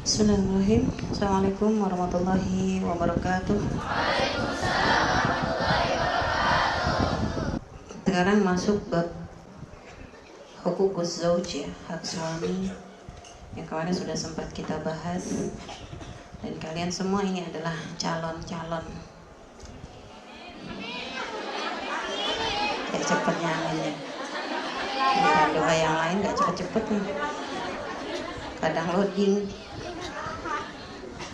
Bismillahirrahmanirrahim. Assalamualaikum warahmatullahi wabarakatuh. Sekarang masuk bab hukukuz zauj, ya, hak suami, yang kemarin sudah sempat kita bahas. Dan kalian semua ini adalah calon-calon. Gak cepet nyanyinya. Bukan doa yang lain gak cepet-cepet nih. Kadang loading.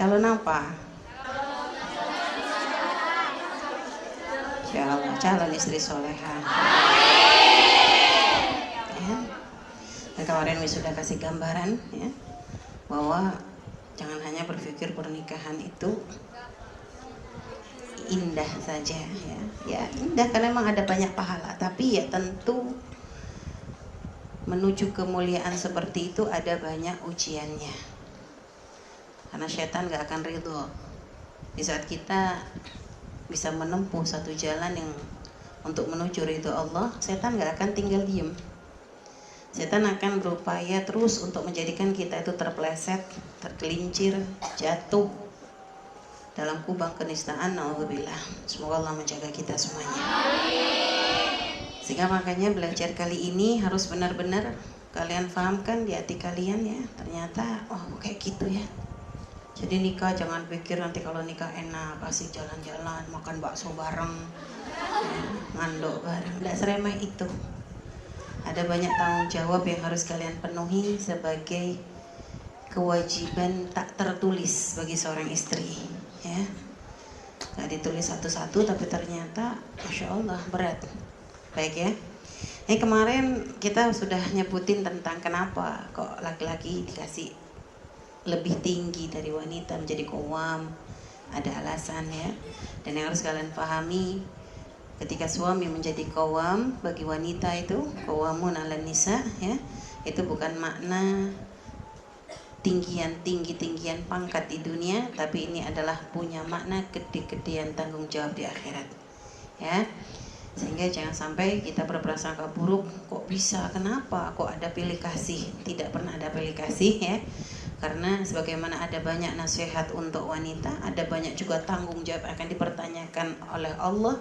Calon apa? Insyaallah calon istri soleha. Ya. Dan kemarin sudah kasih gambaran, ya, bahwa jangan hanya berpikir pernikahan itu indah saja, ya. Ya indah karena memang ada banyak pahala, tapi ya tentu menuju kemuliaan seperti itu ada banyak ujiannya. Karena setan gak akan ridho di saat kita bisa menempuh satu jalan yang untuk menuju ridho Allah. Setan gak akan tinggal diem. Setan akan berupaya terus untuk menjadikan kita itu terpleset, tergelincir, jatuh dalam kubang kenistaan. Na'udzubillah. Semoga Allah menjaga kita semuanya. Sehingga makanya belajar kali ini harus benar-benar kalian fahamkan di hati kalian, ya. Ternyata oh kayak gitu ya. Jadi nikah jangan pikir nanti kalau nikah enak, asik jalan-jalan, makan bakso bareng, ya, ngandok bareng. Tidak seremeh itu. Ada banyak tanggung jawab yang harus kalian penuhi sebagai kewajiban tak tertulis bagi seorang istri, ya. Gak ditulis satu-satu tapi ternyata Masya Allah berat. Baik ya. Kemarin kita sudah nyebutin tentang kenapa kok laki-laki dikasih lebih tinggi dari wanita menjadi qawwam. Ada alasannya. Dan yang harus kalian pahami, ketika suami menjadi qawwam bagi wanita itu qawwamun 'alan nisa, ya, itu bukan makna tinggian pangkat di dunia, tapi ini adalah punya makna gede-gedean tanggung jawab di akhirat, ya. Sehingga jangan sampai kita berprasangka buruk, kok bisa, kenapa, kok ada pilih kasih. Tidak pernah ada pilih kasih, ya. Karena sebagaimana ada banyak nasihat untuk wanita, ada banyak juga tanggung jawab akan dipertanyakan oleh Allah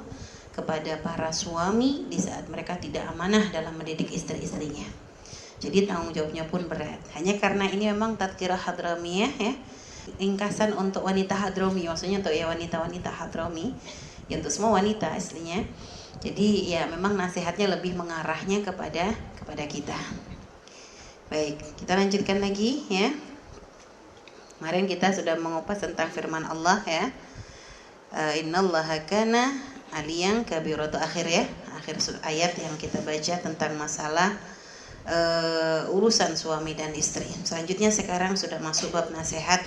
kepada para suami di saat mereka tidak amanah dalam mendidik istri-istrinya. Jadi tanggung jawabnya pun berat. Hanya karena ini memang tadkirah hadramiyah, ya, ringkasan untuk wanita hadrami, maksudnya untuk ya wanita-wanita hadrami, ya untuk semua wanita aslinya. Jadi ya memang nasihatnya lebih mengarahnya kepada kita. Baik, kita lanjutkan lagi, ya. Kemarin kita sudah mengupas tentang firman Allah, ya. Innallaha kana aliyan kabira, akhir, ya. Akhir ayat yang kita baca tentang masalah urusan suami dan istri. Selanjutnya sekarang sudah masuk bab nasihat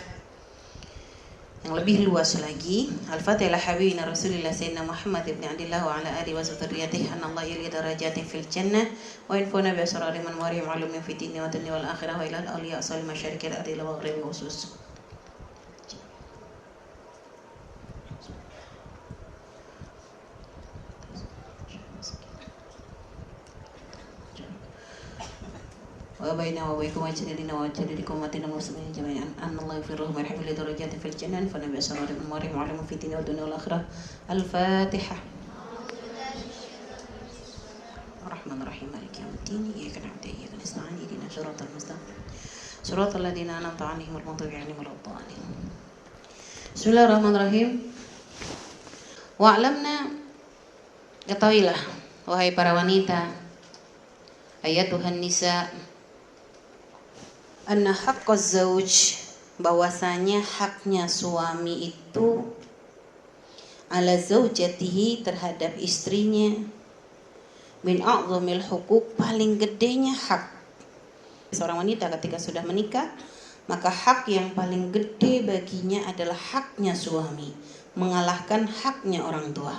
yang lebih luas lagi. Al-Fatihah habibina Rasulillah Sayyidina Muhammad ibn Abdillah wa ala alihi wa dzurriyyatihi anallahu yuri darajatin fil jannah wa infuna bi asrari man warihim alumin fid dunya wa dunya wal akhirah wa ilal awliya salim masyarikil adil wa ghribi khusus. Wa baina wa baikum ajrina wa ajrikum wa tinna muslimin jami'an anallahu yafirruhum wa yarhamu li darajati fil jannah fa nabi sallallahu alaihi wa sallam fi dunya wa dunya wal akhirah. Al-Fatihah. Ar-Rahmanir Rahim maliki yaumiddin iyyaka na'budu wa iyyaka nasta'in ihdinas siratal mustaqim siratal ladzina an'amta 'alaihim ghairil maghdubi 'alaihim waladdallin. Bismillahirrahmanirrahim. Wa'lamna, ketahuilah wahai para wanita, ayatuhan nisa, anna haqqaz zauj, bahwasanya haknya suami itu ala zaujatihi, terhadap istrinya, min a'zamil hukuk, paling gedenya hak. Seorang wanita ketika sudah menikah, maka hak yang paling gede baginya adalah haknya suami, mengalahkan haknya orang tua.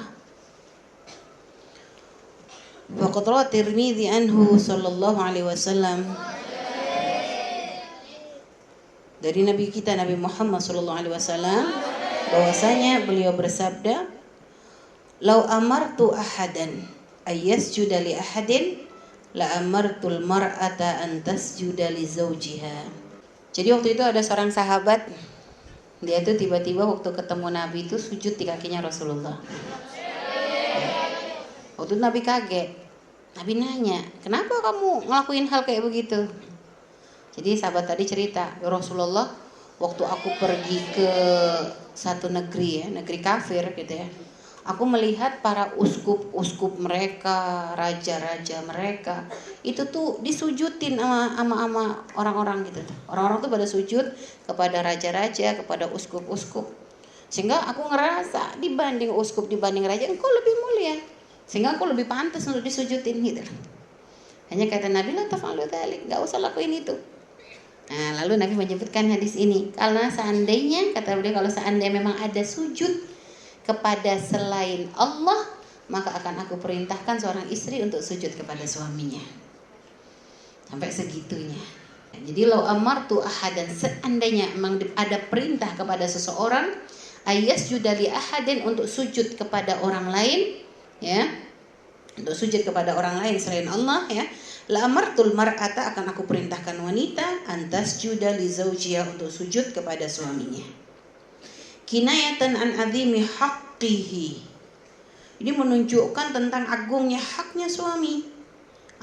Wa qad rawa Tirmidzi anhu sallallahu alaihi wasallam, dari Nabi kita Nabi Muhammad sallallahu alaihi wasallam, bahwasanya beliau bersabda, "Lau amartu ahadan ayyasjuda li ahadin la amartul mar'ata an tasjuda li zawjiha." Jadi waktu itu ada seorang sahabat, dia tuh tiba-tiba waktu ketemu Nabi itu sujud di kakinya Rasulullah. Waktu itu Nabi kaget. Nabi nanya, kenapa kamu ngelakuin hal kayak begitu? Jadi sahabat tadi cerita, ya Rasulullah, waktu aku pergi ke satu negeri ya, negeri kafir gitu ya, aku melihat para uskup-uskup mereka, raja-raja mereka, itu tuh disujudin sama orang-orang gitu. Orang-orang tuh pada sujud kepada raja-raja, kepada uskup-uskup. Sehingga aku ngerasa dibanding uskup, dibanding raja, engkau lebih mulia. Sehingga aku lebih pantas untuk disujudin gitu. Hanya kata Nabi, la taf'alu dzalik, enggak usah lakuin itu. Nah, lalu Nabi menyebutkan hadis ini, karena seandainya, kata beliau, kalau seandainya memang ada sujud kepada selain Allah, maka akan aku perintahkan seorang istri untuk sujud kepada suaminya. Sampai segitunya. Jadi lau amartu ahadan, seandainya memang ada perintah kepada seseorang, ayasjuda li ahadin, untuk sujud kepada orang lain, ya, untuk sujud kepada orang lain selain Allah, ya, la amartul mar'ata, akan aku perintahkan wanita antas juda li zaujiha, untuk sujud kepada suaminya. Kinayatan an azimi haqqihi, ini menunjukkan tentang agungnya haknya suami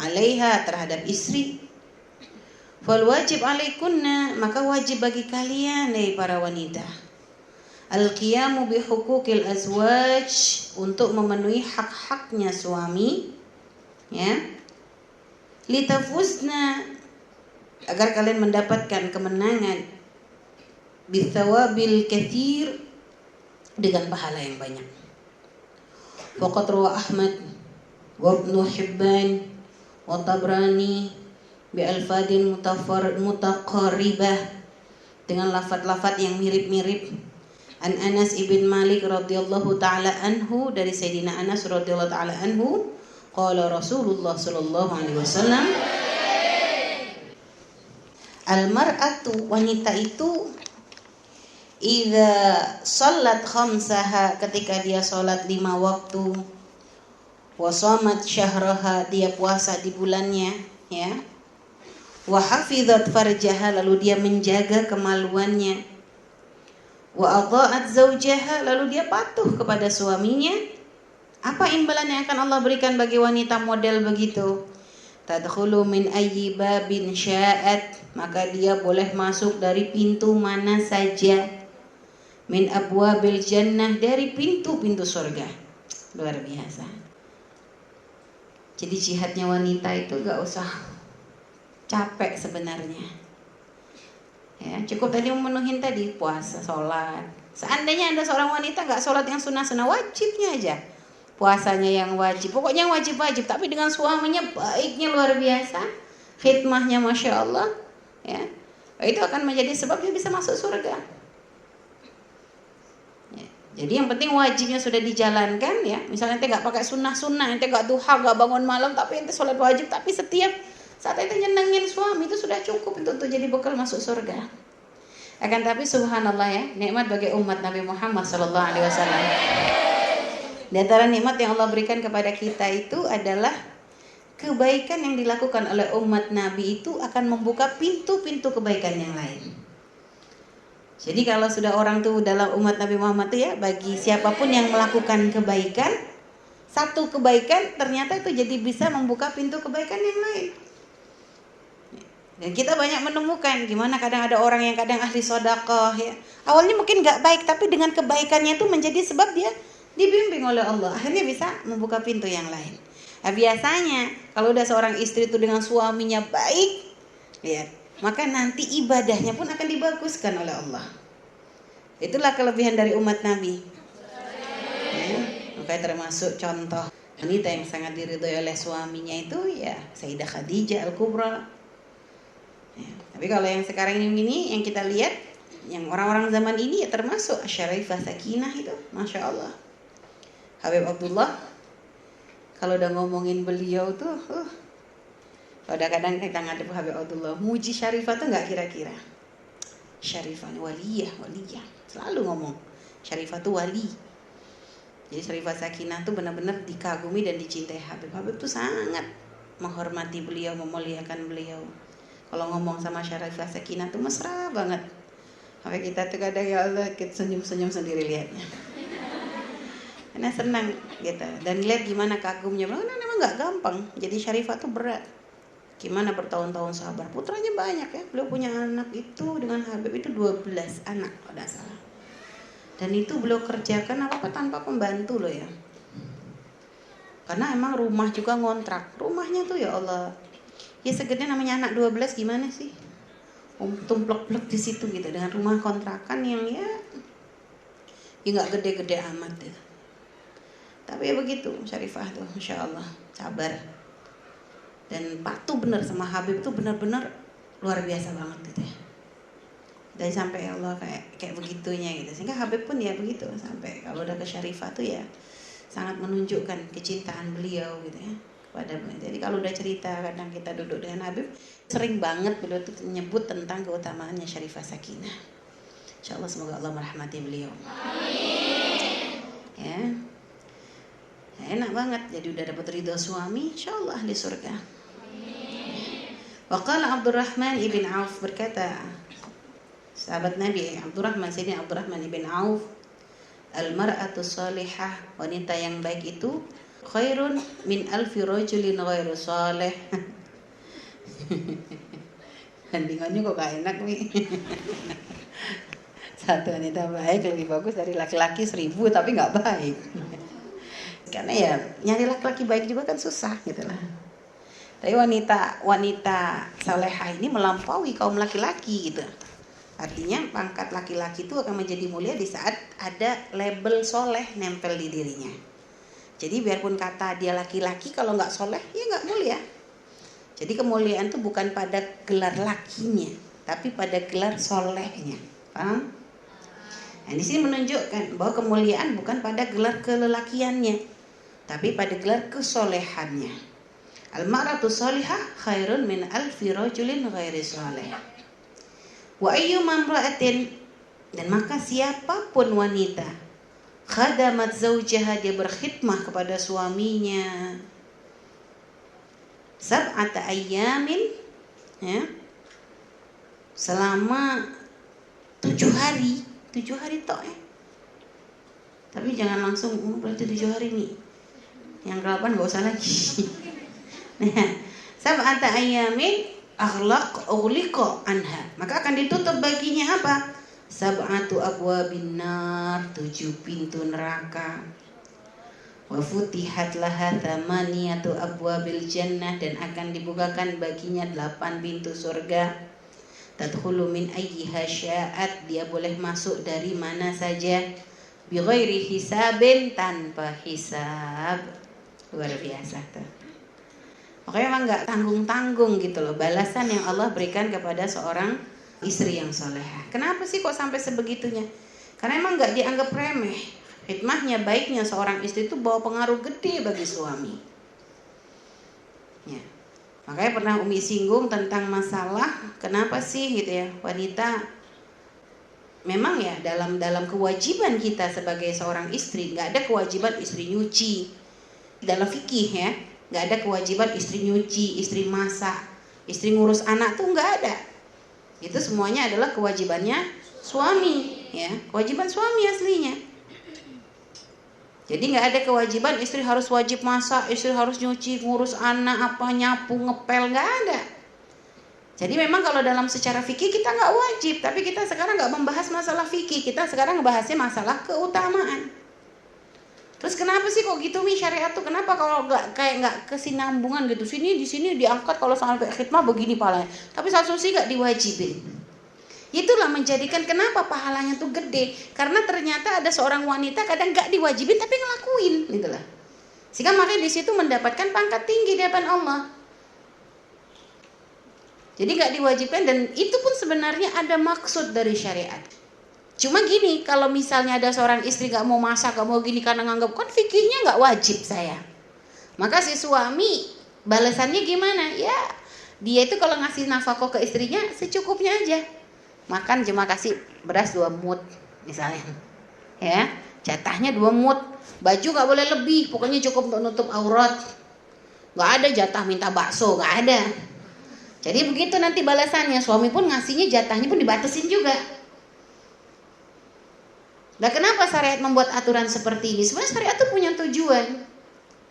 alaiha, terhadap istri. Fal wajib alaikunna, maka wajib bagi kalian, para wanita, al-qiyamu bi huquqil azwaj, untuk memenuhi hak-haknya suami, ya, litafuzna, agar kalian mendapatkan kemenangan, bithawabil katsir, dengan pahala yang banyak. Faqad rawa Ahmad wa Ibnu Hibban wa Tabrani bi alfadin mutaqarribah, dengan lafaz-lafaz yang mirip-mirip. An Anas ibn Malik radhiyallahu taala anhu, dari Sayyidina Anas radhiyallahu taala anhu, qala Rasulullah sallallahu alaihi wasallam, al-mar'atu, wanita itu, idza shallat khamsaha, ketika dia salat 5 waktu, wa shamat syahraha, dia puasa di bulannya, ya, wa hafizat farjaha, lalu dia menjaga kemaluannya, wa adha'at zaujaha, lalu dia patuh kepada suaminya, apa imbalan yang akan Allah berikan bagi wanita model begitu? Tadkhulu min ayyi babin sya'at, maka dia boleh masuk dari pintu mana saja, min abwabil jannah, dari pintu-pintu surga. Luar biasa. Jadi jihadnya wanita itu gak usah capek sebenarnya, ya, cukup tadi memenuhin tadi puasa, sholat. Seandainya ada seorang wanita gak sholat yang sunnah-sunnah, wajibnya aja, puasanya yang wajib, pokoknya yang wajib-wajib, tapi dengan suaminya baiknya luar biasa, khidmahnya masya Allah, ya, itu akan menjadi sebab dia bisa masuk surga. Ya, jadi yang penting wajibnya sudah dijalankan, ya. Misalnya ente gak pakai sunnah-sunnah, ente gak duha, gak bangun malam, tapi ente sholat wajib, tapi setiap saat ente nyenengin suami, itu sudah cukup untuk jadi bekal masuk surga. Akan tapi subhanallah, ya, nikmat bagi umat Nabi Muhammad sallallahu alaihi wasallam. Di antara nikmat yang Allah berikan kepada kita itu adalah kebaikan yang dilakukan oleh umat Nabi itu akan membuka pintu-pintu kebaikan yang lain. Jadi kalau sudah orang tuh dalam umat Nabi Muhammad tuh, ya, bagi siapapun yang melakukan kebaikan, satu kebaikan ternyata itu jadi bisa membuka pintu kebaikan yang lain. Dan kita banyak menemukan gimana kadang ada orang yang kadang ahli sedekah, ya, awalnya mungkin gak baik, tapi dengan kebaikannya itu menjadi sebab dia dibimbing oleh Allah, akhirnya bisa membuka pintu yang lain. Nah, biasanya kalau udah seorang istri itu dengan suaminya baik, ya, maka nanti ibadahnya pun akan dibaguskan oleh Allah. Itulah kelebihan dari umat Nabi, ya, makanya termasuk contoh wanita yang sangat diridhoi oleh suaminya itu, ya, Sayyidah Khadijah Al-Kubra. Ya, tapi kalau yang sekarang ini yang kita lihat, yang orang-orang zaman ini, ya, termasuk Syarifah Sakinah itu, masya Allah. Habib Abdullah, kalau udah ngomongin beliau tuh, udah kadang kita ngadep Habib Abdullah, muji Syarifah tuh nggak kira-kira. Syarifah waliyah, selalu ngomong Syarifah tuh wali. Jadi Syarifah Sakinah tuh benar-benar dikagumi dan dicintai Habib. Habib tuh sangat menghormati beliau, memuliakan beliau. Kalau ngomong sama Syarifah Sakinah tuh mesra banget. Sampai kita tuh kadang ya Allah kita senyum-senyum sendiri lihatnya. Karena senang gitu. Dan lihat gimana kagumnya. Memang nggak gampang. Jadi Syarifah tuh berat. Gimana bertahun-tahun sabar. Putranya banyak ya. Beliau punya anak itu dengan Habib itu 12 anak kalau tidak salah. Dan itu beliau kerjakan apa-apa tanpa pembantu loh ya. Karena emang rumah juga ngontrak. Rumahnya tuh ya Allah. Ya segede namanya anak 12 gimana sih? Tumplek-plek di situ gitu dengan rumah kontrakan yang ya nggak gede-gede amat gitu. Tapi ya begitu Syarifah tuh, Masya Allah sabar dan patuh bener sama Habib tuh benar-benar luar biasa banget gitu ya. Dan sampai ya Allah kayak begitunya gitu. Sehingga Habib pun ya begitu sampai kalau udah ke Syarifah tuh ya sangat menunjukkan kecintaan beliau gitu ya. Jadi kalau udah cerita kadang kita duduk dengan Habib sering banget beliau tuh menyebut tentang keutamaannya Syarifah Sakinah. Insya Allah semoga Allah merahmati beliau. Amin. Ya, enak banget jadi udah dapat ridho suami, Insya Allah ahli surga. Waqala Abdurrahman ibn Auf berkata, sahabat Nabi Abdurrahman, Sayyidina Abdurrahman ibn Auf, al-mar'atu salihah, wanita yang baik itu khairun min alfi rajulin ghairu salih. Bandingannya kok gak enak nih. Satu wanita baik lebih bagus dari laki-laki 1000 tapi gak baik. Karena ya nyari laki-laki baik juga kan susah gitu lah. Tapi wanita salehah ini melampaui kaum laki-laki gitu. Artinya pangkat laki-laki itu akan menjadi mulia di saat ada label soleh nempel di dirinya. Jadi biarpun kata dia laki-laki kalau nggak soleh ya nggak mulia. Jadi kemuliaan itu bukan pada gelar lakinya, tapi pada gelar solehnya. Paham? Nah, di sini menunjukkan bahwa kemuliaan bukan pada gelar kelelakiannya, tapi pada gelar kesolehannya. Al-mar'atu salihah khairun min alfi rajulin ghairi salih. Wa ayyuma imra'atin, dan maka siapapun wanita khadamat zaujaha, dia berkhidmah kepada suaminya sab'ata ayyamin, ya, selama 7 hari tok ya. Tapi jangan langsung berarti 7 hari nih, yang ke-8 gak usah lagi. Nah, sab'ata ayyamin ughliqa anha, maka akan ditutup baginya apa? Sab'atu abwabin nar, 7 pintu neraka. Wa futihat laha thamaniyatu abwabil jannah, dan akan dibukakan baginya 8 pintu surga. Tadkhulu min ayyiha sya'at, dia boleh masuk dari mana saja. Bi ghairi hisabin, tanpa hisab. Luar biasa tuh. Makanya emang gak tanggung-tanggung gitu loh balasan yang Allah berikan kepada seorang istri yang solehah. Kenapa sih kok sampai sebegitunya? Karena emang gak dianggap remeh. Hikmahnya, baiknya seorang istri itu bawa pengaruh gede bagi suami. Ya. Makanya pernah Umi singgung tentang masalah kenapa sih gitu ya wanita. Memang ya dalam kewajiban kita sebagai seorang istri gak ada kewajiban istri nyuci. Dalam fikih ya gak ada kewajiban istri nyuci, istri masak, istri ngurus anak tuh gak ada. Itu semuanya adalah kewajibannya suami, ya, kewajiban suami aslinya. Jadi nggak ada kewajiban istri harus wajib masak, istri harus nyuci, ngurus anak, apa nyapu, ngepel, nggak ada. Jadi memang kalau dalam secara fikih kita nggak wajib, tapi kita sekarang nggak membahas masalah fikih, kita sekarang ngebahasnya masalah keutamaan. Terus kenapa sih kok gitu Mi syariat tuh? Kenapa kalau nggak kesinambungan gitu? Di sini diangkat kalau sampai khidmah begini pahalanya. Tapi saat suci nggak diwajibin. Itulah menjadikan kenapa pahalanya tuh gede. Karena ternyata ada seorang wanita kadang nggak diwajibin tapi ngelakuin, gitulah. Sehingga makanya di situ mendapatkan pangkat tinggi di hadapan Allah. Jadi nggak diwajibkan dan itu pun sebenarnya ada maksud dari syariat. Cuma gini, kalau misalnya ada seorang istri gak mau masak, gak mau gini karena nganggap kan fikihnya gak wajib saya. Maka si suami balasannya gimana? Ya, dia itu kalau ngasih nafkah ke istrinya secukupnya aja. Makan cuma kasih beras 2 mut misalnya. Ya, jatahnya 2 mut. Baju gak boleh lebih, pokoknya cukup untuk nutup aurat. Gak ada jatah minta bakso, gak ada. Jadi begitu nanti balasannya, suami pun ngasihnya jatahnya pun dibatasin juga. Nah, kenapa syariat membuat aturan seperti ini? Sebenarnya syariat itu punya tujuan.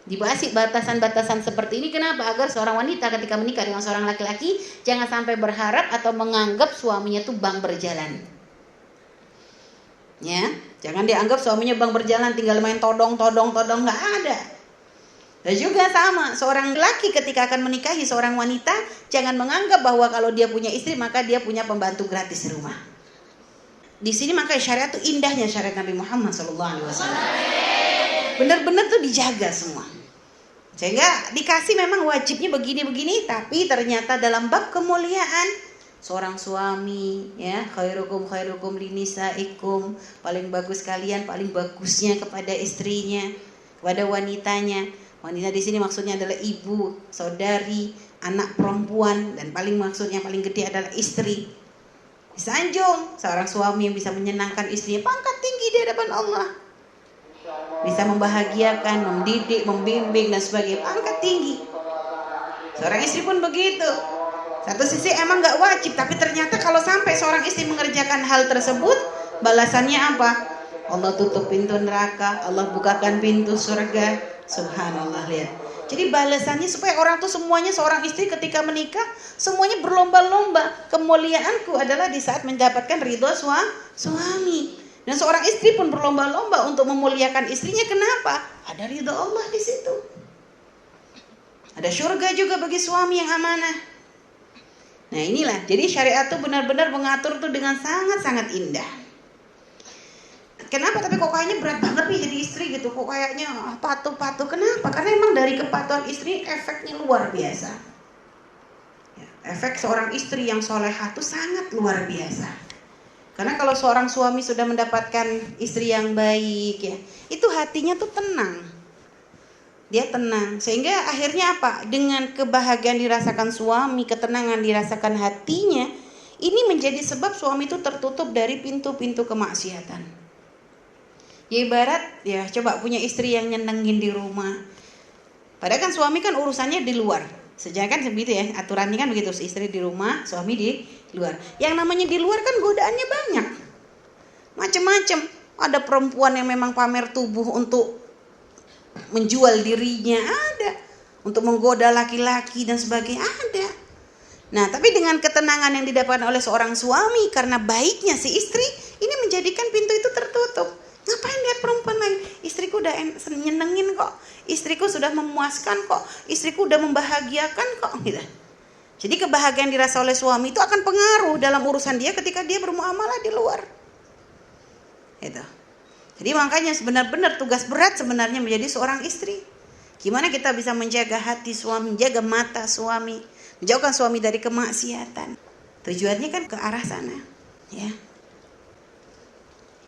Dibahas batasan-batasan seperti ini kenapa? Agar seorang wanita ketika menikah dengan seorang laki-laki jangan sampai berharap atau menganggap suaminya itu bank berjalan. Ya, jangan dianggap suaminya bank berjalan tinggal main todong, nggak ada. Dan juga sama, seorang laki ketika akan menikahi seorang wanita jangan menganggap bahwa kalau dia punya istri maka dia punya pembantu gratis di rumah. Di sini maka syariat itu indahnya syariat Nabi Muhammad SAW. Benar-benar tuh dijaga semua. Sehingga dikasih memang wajibnya begini-begini, tapi ternyata dalam bab kemuliaan seorang suami, ya, khairukum linisaikum, paling bagus kalian, paling bagusnya kepada istrinya, kepada wanitanya. Wanita di sini maksudnya adalah ibu, saudari, anak perempuan, dan maksudnya paling gede adalah istri. Disanjung seorang suami yang bisa menyenangkan istrinya, pangkat tinggi di hadapan Allah. Bisa membahagiakan, mendidik, membimbing dan sebagainya, pangkat tinggi. Seorang istri pun begitu. Satu sisi emang gak wajib, tapi ternyata kalau sampai seorang istri mengerjakan hal tersebut, balasannya apa? Allah tutup pintu neraka, Allah bukakan pintu surga. Subhanallah, lihat. Jadi balasannya supaya orang tuh semuanya, seorang istri ketika menikah semuanya berlomba-lomba. Kemuliaanku adalah di saat mendapatkan ridho suami. Dan seorang istri pun berlomba-lomba untuk memuliakan istrinya. Kenapa? Ada ridho Allah di situ. Ada surga juga bagi suami yang amanah. Nah inilah, jadi syariat tuh benar-benar mengatur tuh dengan sangat-sangat indah. Kenapa? Tapi kok kayaknya berat banget nih jadi istri gitu. Kok kayaknya patuh-patuh. Kenapa? Karena emang dari kepatuhan istri efeknya luar biasa. Ya, efek seorang istri yang solehah itu sangat luar biasa. Karena kalau seorang suami sudah mendapatkan istri yang baik, ya, itu hatinya tuh tenang. Dia tenang. Sehingga akhirnya apa? Dengan kebahagiaan dirasakan suami, ketenangan dirasakan hatinya, ini menjadi sebab suami itu tertutup dari pintu-pintu kemaksiatan. Ya ibarat, ya coba punya istri yang nyenengin di rumah. Padahal kan suami kan urusannya di luar. Sejak kan begitu ya, aturannya kan begitu, istri di rumah, suami di luar. Yang namanya di luar kan godaannya banyak. Macam-macam. Ada perempuan yang memang pamer tubuh untuk menjual dirinya, ada. Untuk menggoda laki-laki dan sebagainya, ada. Nah, tapi dengan ketenangan yang didapatkan oleh seorang suami karena baiknya si istri, ini menjadikan pintu itu tertutup. Ngapain lihat perempuan lain? Istriku udah nyenengin kok. Istriku sudah memuaskan kok. Istriku udah membahagiakan kok. Gitu. Jadi kebahagiaan dirasa oleh suami itu akan pengaruh dalam urusan dia ketika dia bermuamalah di luar. Gitu. Jadi makanya benar-benar tugas berat sebenarnya menjadi seorang istri. Gimana kita bisa menjaga hati suami, menjaga mata suami, menjauhkan suami dari kemaksiatan. Tujuannya kan ke arah sana. Ya.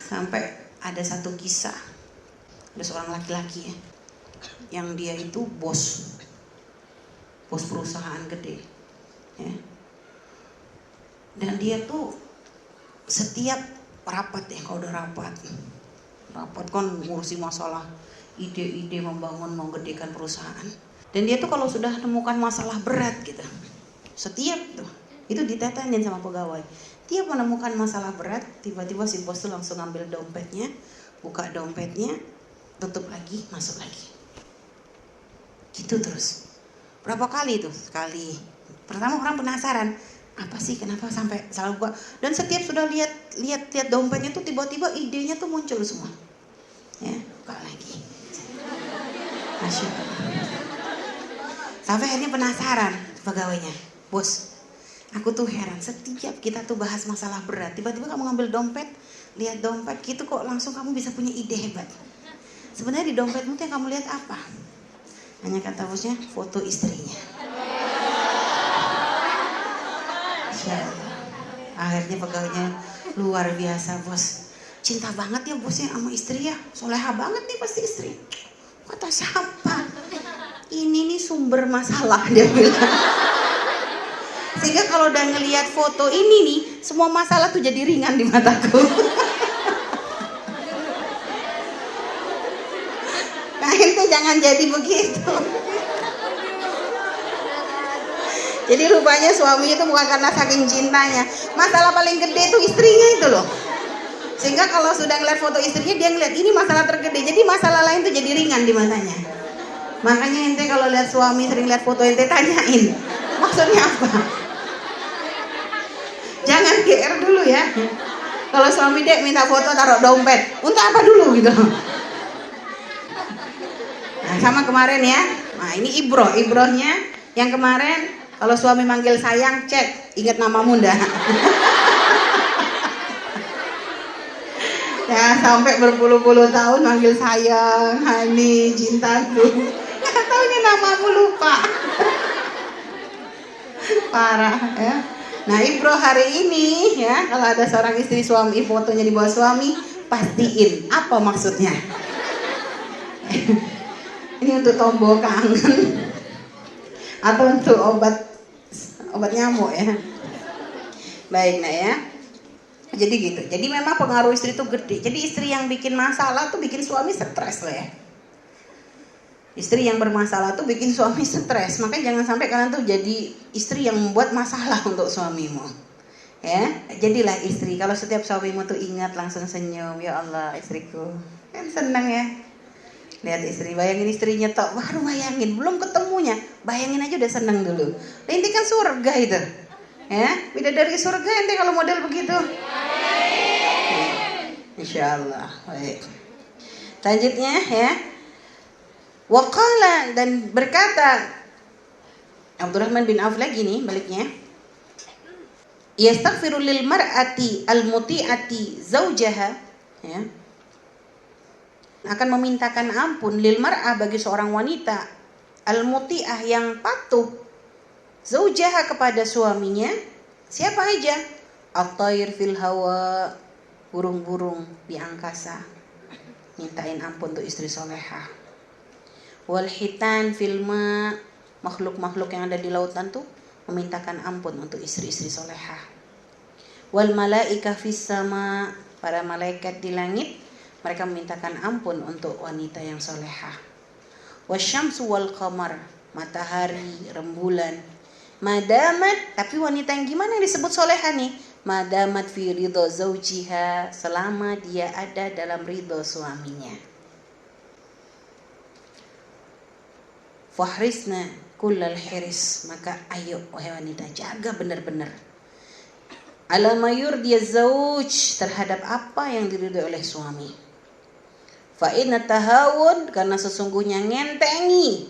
Sampai ada satu kisah, ada seorang laki-laki ya, yang dia itu bos perusahaan gede, ya. Dan dia tuh setiap rapat ya, kalau udah rapat kan ngurusi masalah ide-ide membangun, menggedekan perusahaan. Dan dia tuh kalau sudah temukan masalah berat gitu, setiap tuh itu ditetangin sama pegawai. Dia menemukan masalah berat, tiba-tiba si bos tuh langsung ambil dompetnya, buka dompetnya, tutup lagi, masuk lagi. Gitu terus. Berapa kali tuh? Sekali. Pertama orang penasaran, apa sih kenapa sampai salah buka? Dan setiap sudah lihat dompetnya tuh tiba-tiba idenya tuh muncul semua. Ya, buka lagi. Masya Allah. Sampai akhirnya penasaran pegawainya, bos. Aku tuh heran, setiap kita tuh bahas masalah berat, tiba-tiba kamu ngambil dompet, lihat dompet gitu kok langsung kamu bisa punya ide hebat. Sebenarnya di dompetmu tuh yang kamu lihat apa? Hanya kata bosnya, foto istrinya. Akhirnya pegawainya luar biasa, bos. Cinta banget ya bosnya sama istri ya, soleha banget nih pasti istri. Kata siapa? Ini nih sumber masalah, dia bilang. Sehingga kalau udah ngelihat foto ini nih, semua masalah tuh jadi ringan di mataku. Nah ente jangan jadi begitu. Jadi rupanya suaminya itu bukan karena saking cintanya, masalah paling gede itu istrinya itu loh. Sehingga kalau sudah ngeliat foto istrinya, dia ngeliat ini masalah tergede, jadi masalah lain tuh jadi ringan di matanya. Makanya ente kalau lihat suami sering lihat foto ente, tanyain maksudnya apa. Jangan GR dulu ya. Kalau suami dek minta foto taruh dompet, untuk apa dulu gitu. Nah, sama kemarin ya. Nah, ini ibrohnya yang kemarin, kalau suami manggil sayang, cek ingat namamu ndak. Ya, sampai berpuluh-puluh tahun manggil sayang, honey, cintaku. Nggak taunya namamu lupa. Parah ya. Nah, ibroh hari ini ya, kalau ada seorang istri suami fotonya di bawah suami, pastiin apa maksudnya. Ini untuk tombol kangen atau untuk obat nyamuk ya. Baik, nah ya. Jadi gitu. Jadi memang pengaruh istri itu gede. Jadi istri yang bikin masalah tuh bikin suami stres lah ya. Istri yang bermasalah tuh bikin suami stres. Makanya jangan sampai kalian tuh jadi istri yang membuat masalah untuk suamimu. Ya, jadilah istri. Kalau setiap suamimu tuh ingat langsung senyum. Ya Allah, istriku. Kan senang ya. Lihat istri, bayangin istrinya tok. Baru bayangin, belum ketemunya. Bayangin aja udah senang dulu. Nah, ini kan surga itu. Ya, bidadari surga ente kalau model begitu. Insyaallah. Baik. Selanjutnya ya. Waqala, dan berkata Abdurrahman bin Auf lagi nih baliknya. Yastaghfiru lil mar'ati al-muti'ati zaujaha, ya. Akan memintakan ampun lil mar'ah, bagi seorang wanita al-muti'ah yang patuh zaujaha, kepada suaminya. Siapa aja? At-tayr fil hawa, burung-burung di angkasa mintain ampun untuk istri solehah. Wal hitan fil ma, makhluk-makhluk yang ada di lautan tuh memintakan ampun untuk istri-istri solehah. Wal malaika fis sama, para malaikat di langit mereka memintakan ampun untuk wanita yang solehah. Wasyamsu wal qamar, matahari, rembulan. Madamat, tapi wanita yang gimana yang disebut solehah nih? Madamat fi ridho zaujiha, selama dia ada dalam ridho suaminya. Fahrisna kullal hiris, maka ayo wahai wanita, jaga benar-benar. Ala mayur dia zauj, terhadap apa yang diridhoi oleh suami. Fa inna tahawun, karena sesungguhnya ngentengi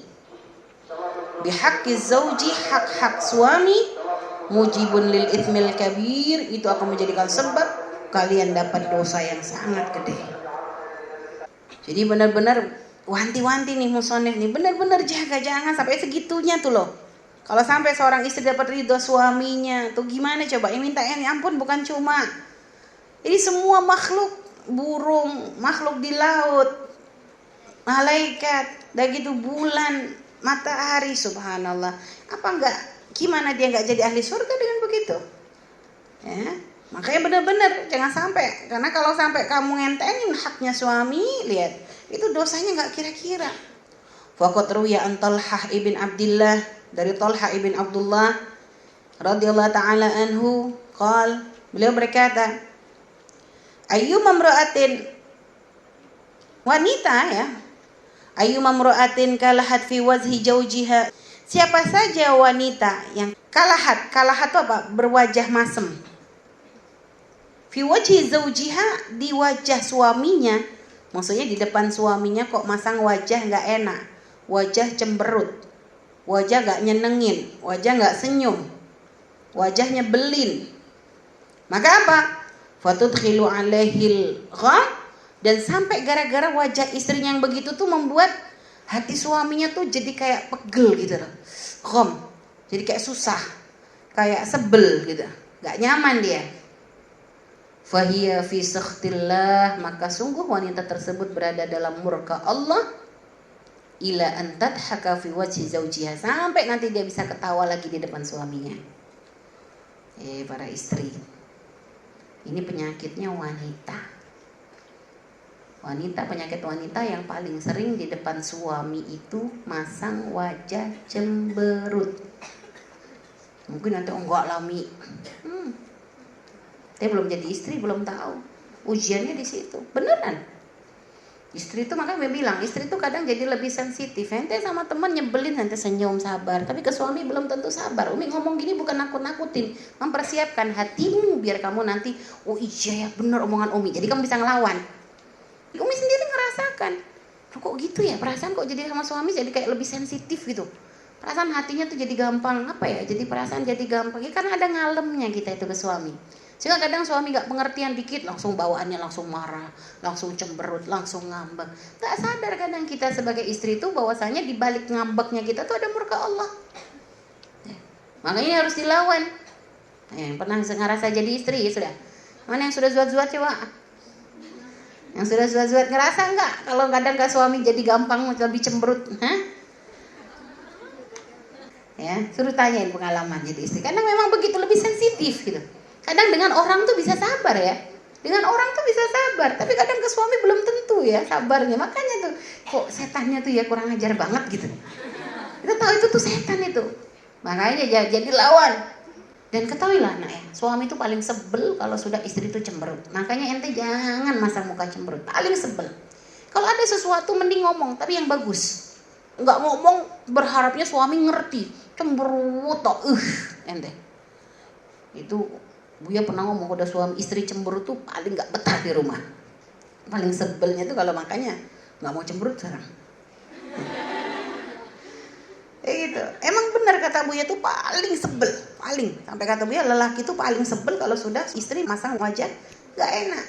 bihaqqi zauji, hak-hak suami, mujibun lil itsmil kabir, itu akan menjadikan sebab kalian dapat dosa yang sangat gede. Jadi benar-benar wanti-wanti nih musonef nih, benar-benar jaga, jangan sampai segitunya tuh loh. Kalau sampai seorang istri dapat ridho suaminya, tuh gimana coba? Yang minta ampun bukan cuma ini, semua makhluk, burung, makhluk di laut, malaikat, dah gitu bulan, matahari, subhanallah. Apa enggak, gimana dia enggak jadi ahli surga dengan begitu? Ya, makanya benar-benar jangan sampai, karena kalau sampai kamu ngentengin haknya suami, lihat, itu dosanya enggak kira-kira. Faqat ruya an Talhah ibn Abdullah, dari Talhah ibn Abdullah radhiyallahu taala anhu, beliau berkata, ayyuma imra'atin, wanita ya, ayyuma imra'atin kalahat fi wajhi zawjiha, siapa saja wanita yang kalahat itu apa? Berwajah masem. Fi wajhi zawjiha, di wajah suaminya, maksudnya di depan suaminya kok masang wajah enggak enak, wajah cemberut, wajah enggak nyenengin, wajah enggak senyum, wajah nyebelin. Maka apa? Fatudkhilu alaihil gham, dan sampai gara-gara wajah istrinya yang begitu tuh membuat hati suaminya tuh jadi kayak pegel gitu loh. Gham, jadi kayak susah, kayak sebel gitu, enggak nyaman dia. Fahiya fi sakhtillah, maka sungguh wanita tersebut berada dalam murka Allah. Ila an tadhaka fi wajhi zawjiha, sampai nanti dia bisa ketawa lagi di depan suaminya. Para istri, ini penyakitnya wanita. Penyakit wanita yang paling sering di depan suami itu masang wajah cemberut. Mungkin nanti enggak lami. Dia belum jadi istri, belum tahu. Ujiannya di situ. Beneran. Istri itu makanya dia bilang, istri itu kadang jadi lebih sensitif. Ente sama teman nyebelin, nanti senyum sabar. Tapi ke suami belum tentu sabar. Umi ngomong gini bukan nakut-nakutin, mempersiapkan hatimu biar kamu nanti, oh iya ya bener omongan Umi. Jadi kamu bisa ngelawan. Umi sendiri ngerasakan, kok gitu ya, perasaan kok jadi sama suami jadi kayak lebih sensitif gitu. Perasaan hatinya tuh jadi gampang, apa ya, jadi perasaan jadi gampang. Ya karena ada ngalemnya kita itu ke suami. Sehingga kadang suami gak pengertian dikit, langsung bawaannya langsung marah, langsung cemberut, langsung ngambek. Gak sadar kadang kita sebagai istri itu bahwasanya di balik ngambeknya kita tuh ada murka Allah. Ya. Makanya harus dilawan. Yang pernah ngerasa jadi istri ya sudah. Mana yang sudah zuat-zuat coba? Yang sudah zuat-zuat ngerasa enggak? Kalau kadang ke suami jadi gampang lebih cemberut, hah? Ya, suruh tanyain pengalaman jadi istri. Karena memang begitu lebih sensitif gitu. Kadang dengan orang tuh bisa sabar ya. Dengan orang tuh bisa sabar, tapi kadang ke suami belum tentu ya sabarnya. Makanya tuh kok setannya tuh ya kurang ajar banget gitu. Kita tahu itu tuh setan itu. Makanya jadi lawan. Dan ketahuilah nak ya, suami itu paling sebel kalau sudah istri itu cemberut. Makanya ente jangan masang muka cemberut, paling sebel. Kalau ada sesuatu mending ngomong, tapi yang bagus. Enggak ngomong berharapnya suami ngerti. Cemberut toh, ente. Itu Buya pernah ngomong, udah suami istri cemberut tuh paling gak betah di rumah. Paling sebelnya tuh kalau makanya gak mau cemberut sekarang. Gitu. Emang benar kata Buya tuh paling sebel, paling. Sampai kata Buya lelaki tuh paling sebel kalau sudah istri masang wajah gak enak.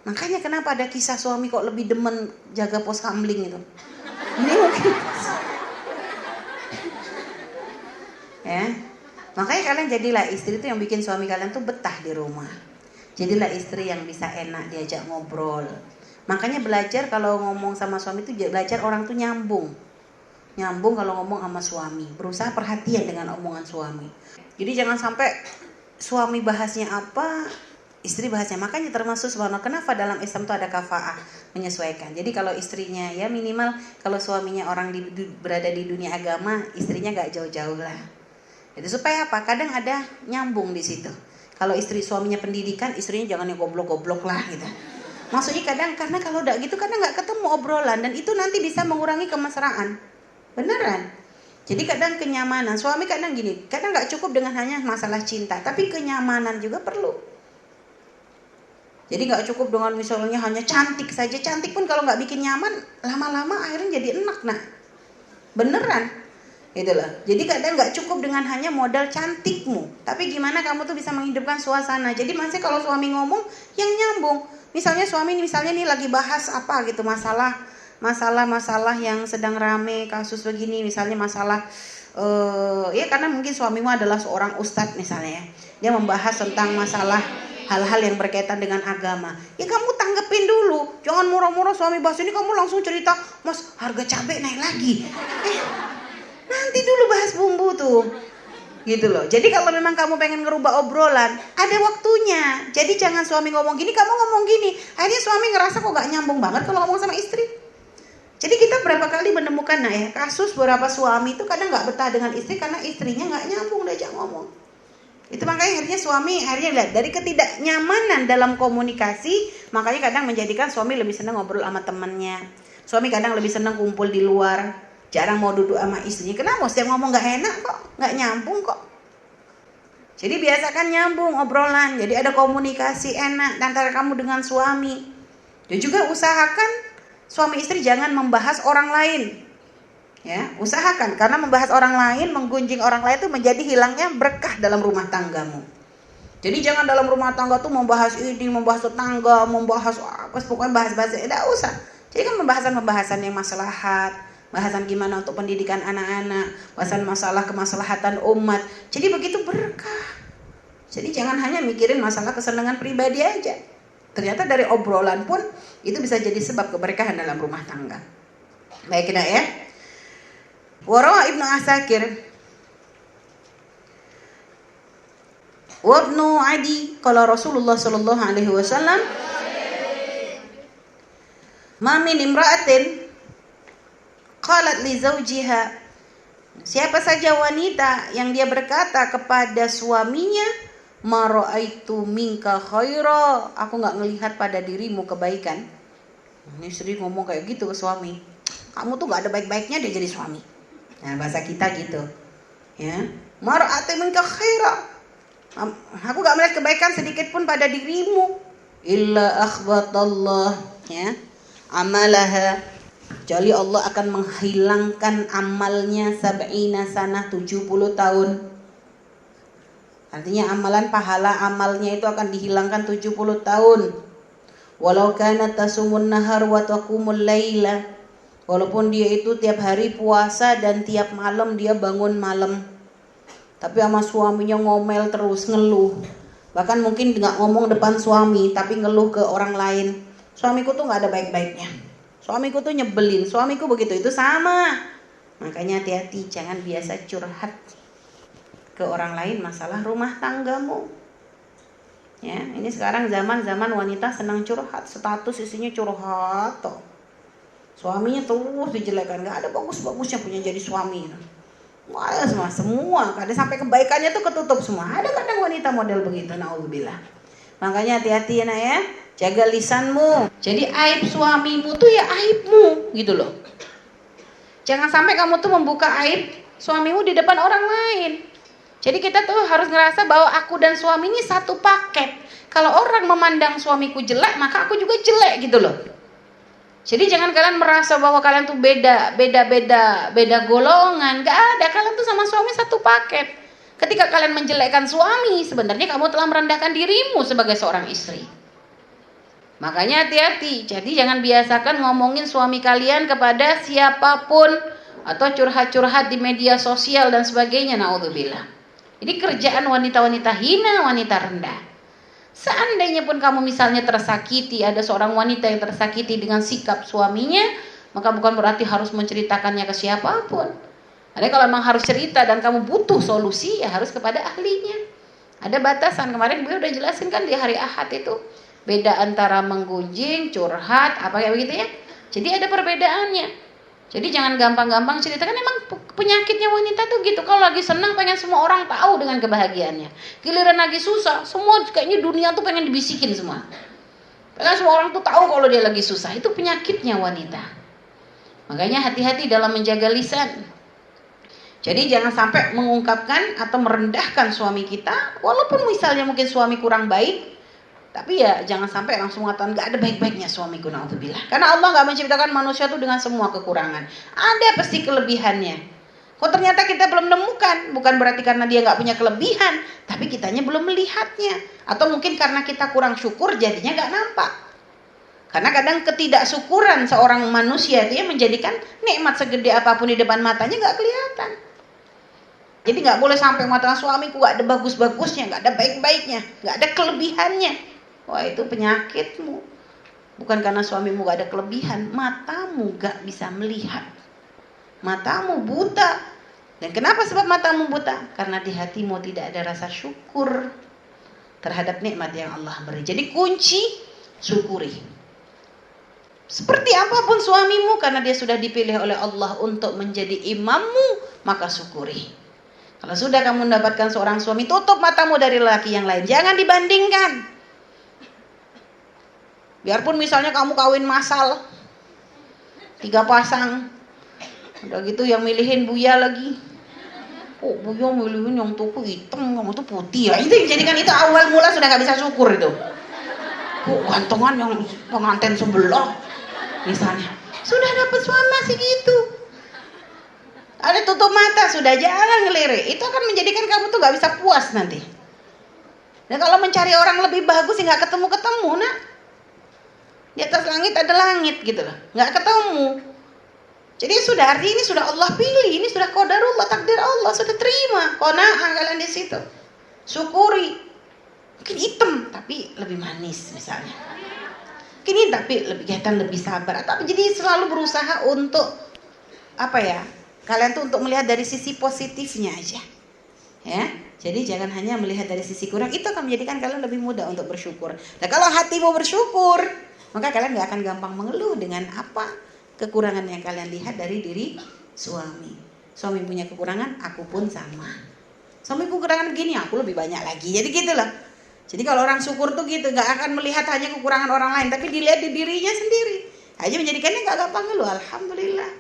Makanya kenapa ada kisah suami kok lebih demen jaga pos kamling itu. Ini mungkin. Ya. Makanya kalian jadilah istri itu yang bikin suami kalian tuh betah di rumah. Jadilah istri yang bisa enak diajak ngobrol. Makanya belajar kalau ngomong sama suami itu belajar orang tuh nyambung. Nyambung kalau ngomong sama suami. Berusaha perhatian dengan omongan suami. Jadi jangan sampai suami bahasnya apa, istri bahasnya. Makanya termasuk subhanallah kenapa dalam Islam tuh ada kafaah, menyesuaikan. Jadi kalau istrinya ya minimal kalau suaminya orang berada di dunia agama, istrinya gak jauh-jauh lah. Itu supaya apa? Kadang ada nyambung di situ. Kalau istri suaminya pendidikan, istrinya jangan yang goblok-goblok lah gitu. Maksudnya kadang karena kalau udah gitu kadang nggak ketemu obrolan dan itu nanti bisa mengurangi kemesraan. Beneran. Jadi kadang kenyamanan. Suami kadang gini, kadang nggak cukup dengan hanya masalah cinta, tapi kenyamanan juga perlu. Jadi nggak cukup dengan misalnya hanya cantik saja. Cantik pun kalau nggak bikin nyaman, lama-lama akhirnya jadi enak nah. Beneran. Itulah. Jadi kadang nggak cukup dengan hanya modal cantikmu, tapi gimana kamu tuh bisa menghidupkan suasana. Jadi masih kalau suami ngomong yang nyambung. Misalnya suami nih lagi bahas apa gitu masalah yang sedang rame kasus begini, misalnya masalah ya karena mungkin suamimu adalah seorang ustadz misalnya ya. Dia membahas tentang masalah hal-hal yang berkaitan dengan agama. Ya kamu tanggepin dulu. Jangan murah-murah suami bahas ini kamu langsung cerita, "Mas, harga cabai naik lagi." Nanti dulu bahas bumbu tuh. Gitu loh. Jadi kalau memang kamu pengen ngerubah obrolan, ada waktunya. Jadi jangan suami ngomong gini, kamu ngomong gini. Akhirnya suami ngerasa kok gak nyambung banget kalau ngomong sama istri. Jadi kita berapa kali menemukan kasus beberapa suami itu kadang gak betah dengan istri karena istrinya gak nyambung diajak ngomong. Itu makanya akhirnya lihat dari ketidaknyamanan dalam komunikasi, makanya kadang menjadikan suami lebih senang ngobrol sama temannya. Suami kadang lebih senang kumpul di luar. Jarang mau duduk sama istrinya. Kenapa? Setiap ngomong gak enak kok, gak nyambung kok. Jadi biasakan nyambung obrolan. Jadi ada komunikasi enak antara kamu dengan suami. Dan juga usahakan suami istri jangan membahas orang lain. Ya, usahakan karena membahas orang lain, menggunjing orang lain itu menjadi hilangnya berkah dalam rumah tanggamu. Jadi jangan dalam rumah tangga tuh membahas ini, membahas tetangga, membahas apa, pokoknya bahas-bahas tidak usah. Jadi kan pembahasan yang maslahat. Bahasan gimana untuk pendidikan anak-anak, bahasan masalah kemaslahatan umat. Jadi begitu berkah. Jadi jangan hanya mikirin masalah kesenangan pribadi aja. Ternyata dari obrolan pun itu bisa jadi sebab keberkahan dalam rumah tangga. Baik kita ya. Warawa Ibnu Asakir wa Ibnu Adi qala Rasulullah sallallahu alaihi wasallam ma min imra'atin qalat li zawjiha Siapa saja wanita yang dia berkata kepada suaminya, ma ra'aitu minka khaira, aku nggak ngelihat pada dirimu kebaikan. Ini istri ngomong kayak gitu ke suami, kamu tuh nggak ada baik-baiknya dia jadi suami. Nah, bahasa kita gitu, ya. Ma ra'aitu minka khaira, aku nggak melihat kebaikan sedikit pun pada dirimu. Illa akhbatallah, ya, amalaha, kecuali Allah akan menghilangkan amalnya sab'ina sanah, 70 tahun. Artinya amalan pahala amalnya itu akan dihilangkan 70 tahun. Walau kana tasumun nahar wa taqumul laila, walaupun dia itu tiap hari puasa dan tiap malam dia bangun malam, tapi sama suaminya ngomel terus, ngeluh. Bahkan mungkin nggak ngomong depan suami, tapi ngeluh ke orang lain. Suamiku tuh nggak ada baik-baiknya. Suamiku tuh nyebelin, suamiku begitu, itu sama. Makanya hati-hati, jangan biasa curhat ke orang lain masalah rumah tanggamu. Ya, ini sekarang zaman wanita senang curhat, status isinya curhat toh. Suaminya terus dijelekan, nggak ada bagus-bagusnya punya jadi suami. Wah, semua, kadang sampai kebaikannya tuh ketutup semua. Ada kadang wanita model begitu, naudzubillah. Makanya hati-hati ya nak ya, jaga lisanmu. Jadi aib suamimu tuh ya aibmu gitu loh. Jangan sampai kamu tuh membuka aib suamimu di depan orang lain. Jadi kita tuh harus ngerasa bahwa aku dan suami ini satu paket. Kalau orang memandang suamiku jelek, maka aku juga jelek gitu loh. Jadi jangan kalian merasa bahwa kalian tuh beda golongan. Gak ada, kalian tuh sama suami satu paket. Ketika kalian menjelekkan suami, sebenarnya kamu telah merendahkan dirimu sebagai seorang istri. Makanya hati-hati. Jadi jangan biasakan ngomongin suami kalian kepada siapapun, atau curhat-curhat di media sosial dan sebagainya, naudzubillah. Ini kerjaan wanita-wanita hina, wanita rendah. Seandainya pun kamu misalnya tersakiti, ada seorang wanita yang tersakiti dengan sikap suaminya, maka bukan berarti harus menceritakannya ke siapapun. Ada kalau memang harus cerita dan kamu butuh solusi, ya harus kepada ahlinya. Ada batasan, kemarin gue udah jelasin kan di hari Ahad itu. Beda antara menggunjing, curhat, apa kayak begitu ya. Jadi ada perbedaannya. Jadi jangan gampang-gampang ceritakan, emang penyakitnya wanita tuh gitu. Kalau lagi senang pengen semua orang tahu dengan kebahagiaannya. Giliran lagi susah, semua kayaknya dunia tuh pengen dibisikin semua. Pengen semua orang tuh tahu kalau dia lagi susah. Itu penyakitnya wanita. Makanya hati-hati dalam menjaga lisan. Jadi jangan sampai mengungkapkan atau merendahkan suami kita, walaupun misalnya mungkin suami kurang baik. Tapi ya jangan sampai langsung mengatakan gak ada baik-baiknya suamiku, naudzubillah. Karena Allah gak menciptakan manusia itu dengan semua kekurangan. Ada pasti kelebihannya. Kok ternyata kita belum menemukan, bukan berarti karena dia gak punya kelebihan, tapi kitanya belum melihatnya. Atau mungkin karena kita kurang syukur jadinya gak nampak. Karena kadang ketidaksyukuran seorang manusia dia menjadikan nikmat segede apapun di depan matanya gak kelihatan. Jadi gak boleh sampai mengatakan suamiku gak ada bagus-bagusnya, gak ada baik-baiknya, gak ada kelebihannya. Wah, itu penyakitmu. Bukan karena suamimu gak ada kelebihan, matamu gak bisa melihat. Matamu buta. Dan kenapa sebab matamu buta? Karena di hatimu tidak ada rasa syukur terhadap nikmat yang Allah beri. Jadi kunci, syukuri. Seperti apapun suamimu, karena dia sudah dipilih oleh Allah untuk menjadi imammu, maka syukuri. Kalau sudah kamu mendapatkan seorang suami, tutup matamu dari lelaki yang lain. Jangan dibandingkan. Biarpun misalnya kamu kawin massal 3 pasang, udah gitu yang milihin Buya lagi. Oh, Buya milihin yang tuku hitam, kamu tuh putih ya. Itu jadikan itu awal mula sudah gak bisa syukur itu. Oh, gantongan yang pengantin sebelah misalnya. Sudah dapat suami masih gitu. Ada tutup mata, sudah jalan ngelirik. Itu akan menjadikan kamu tuh gak bisa puas nanti. Dan kalau mencari orang lebih bagus sih gak ketemu-ketemu, nak. Di atas langit ada langit gitu loh, nggak ketemu. Jadi sudah, artinya ini sudah Allah pilih, ini sudah qadarullah, takdir Allah, sudah terima. Qanaah kalian di situ, syukuri. Mungkin hitam tapi lebih manis misalnya. Mungkin ini tapi lebih kelihatan lebih sabar. Tapi jadi selalu berusaha untuk apa ya? Kalian tuh untuk melihat dari sisi positifnya aja, ya. Jadi jangan hanya melihat dari sisi kurang. Itu akan menjadikan kalian lebih mudah untuk bersyukur. Nah kalau hatimu bersyukur, maka kalian gak akan gampang mengeluh dengan apa kekurangan yang kalian lihat dari diri suami. Suami punya kekurangan, aku pun sama. Suami kekurangan begini, aku lebih banyak lagi. Jadi gitu loh. Jadi kalau orang syukur tuh gitu, gak akan melihat hanya kekurangan orang lain, tapi dilihat di dirinya sendiri. Aja menjadikannya gak gampang loh. Alhamdulillah.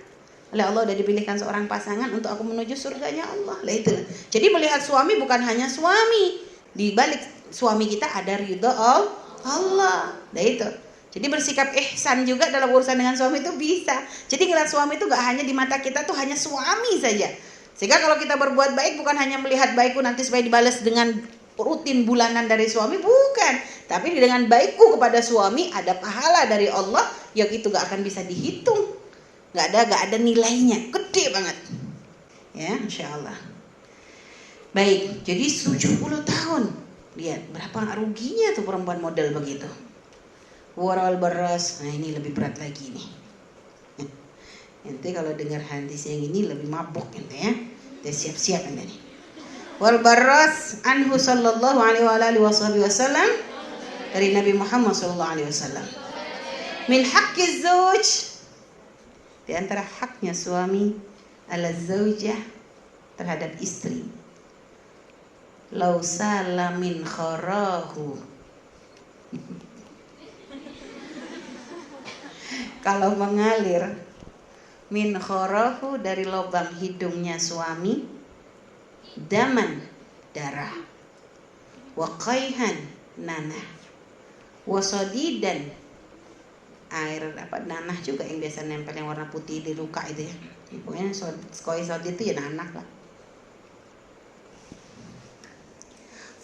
Oleh Allah udah dipilihkan seorang pasangan untuk aku menuju surganya Allah. Lah itu. Jadi melihat suami bukan hanya suami. Di balik suami kita ada ridho Allah. Nah itu. Jadi bersikap ihsan juga dalam urusan dengan suami itu bisa. Jadi ngeliat suami itu gak hanya di mata kita tuh hanya suami saja. Sehingga kalau kita berbuat baik bukan hanya melihat baikku nanti supaya dibalas dengan rutin bulanan dari suami, bukan. Tapi dengan baikku kepada suami ada pahala dari Allah yang itu gak akan bisa dihitung. Gak ada nilainya, gede banget. Ya, Insya Allah. Baik, jadi 70 tahun. Lihat berapa ruginya tuh perempuan model begitu. Waral beras, nah ini lebih berat lagi nih. Ente kalau dengar hadis yang ini lebih mabuk ente ya. Ente siap-siap ente nih. Wal baras anhu sallallahu alaihi wasallam dari Nabi Muhammad sallallahu alaihi wasallam. Min haqqi zauj, di antara haknya suami ala zaujah terhadap istri. Lau sala min kharahu. Kalau mengalir min kharahu dari lubang hidungnya suami, daman darah, wa qaihan nanah, wa sadidan air nanah juga yang biasa nempel yang warna putih di luka itu ya. Pokoknya koi sadid itu ya nanah lah.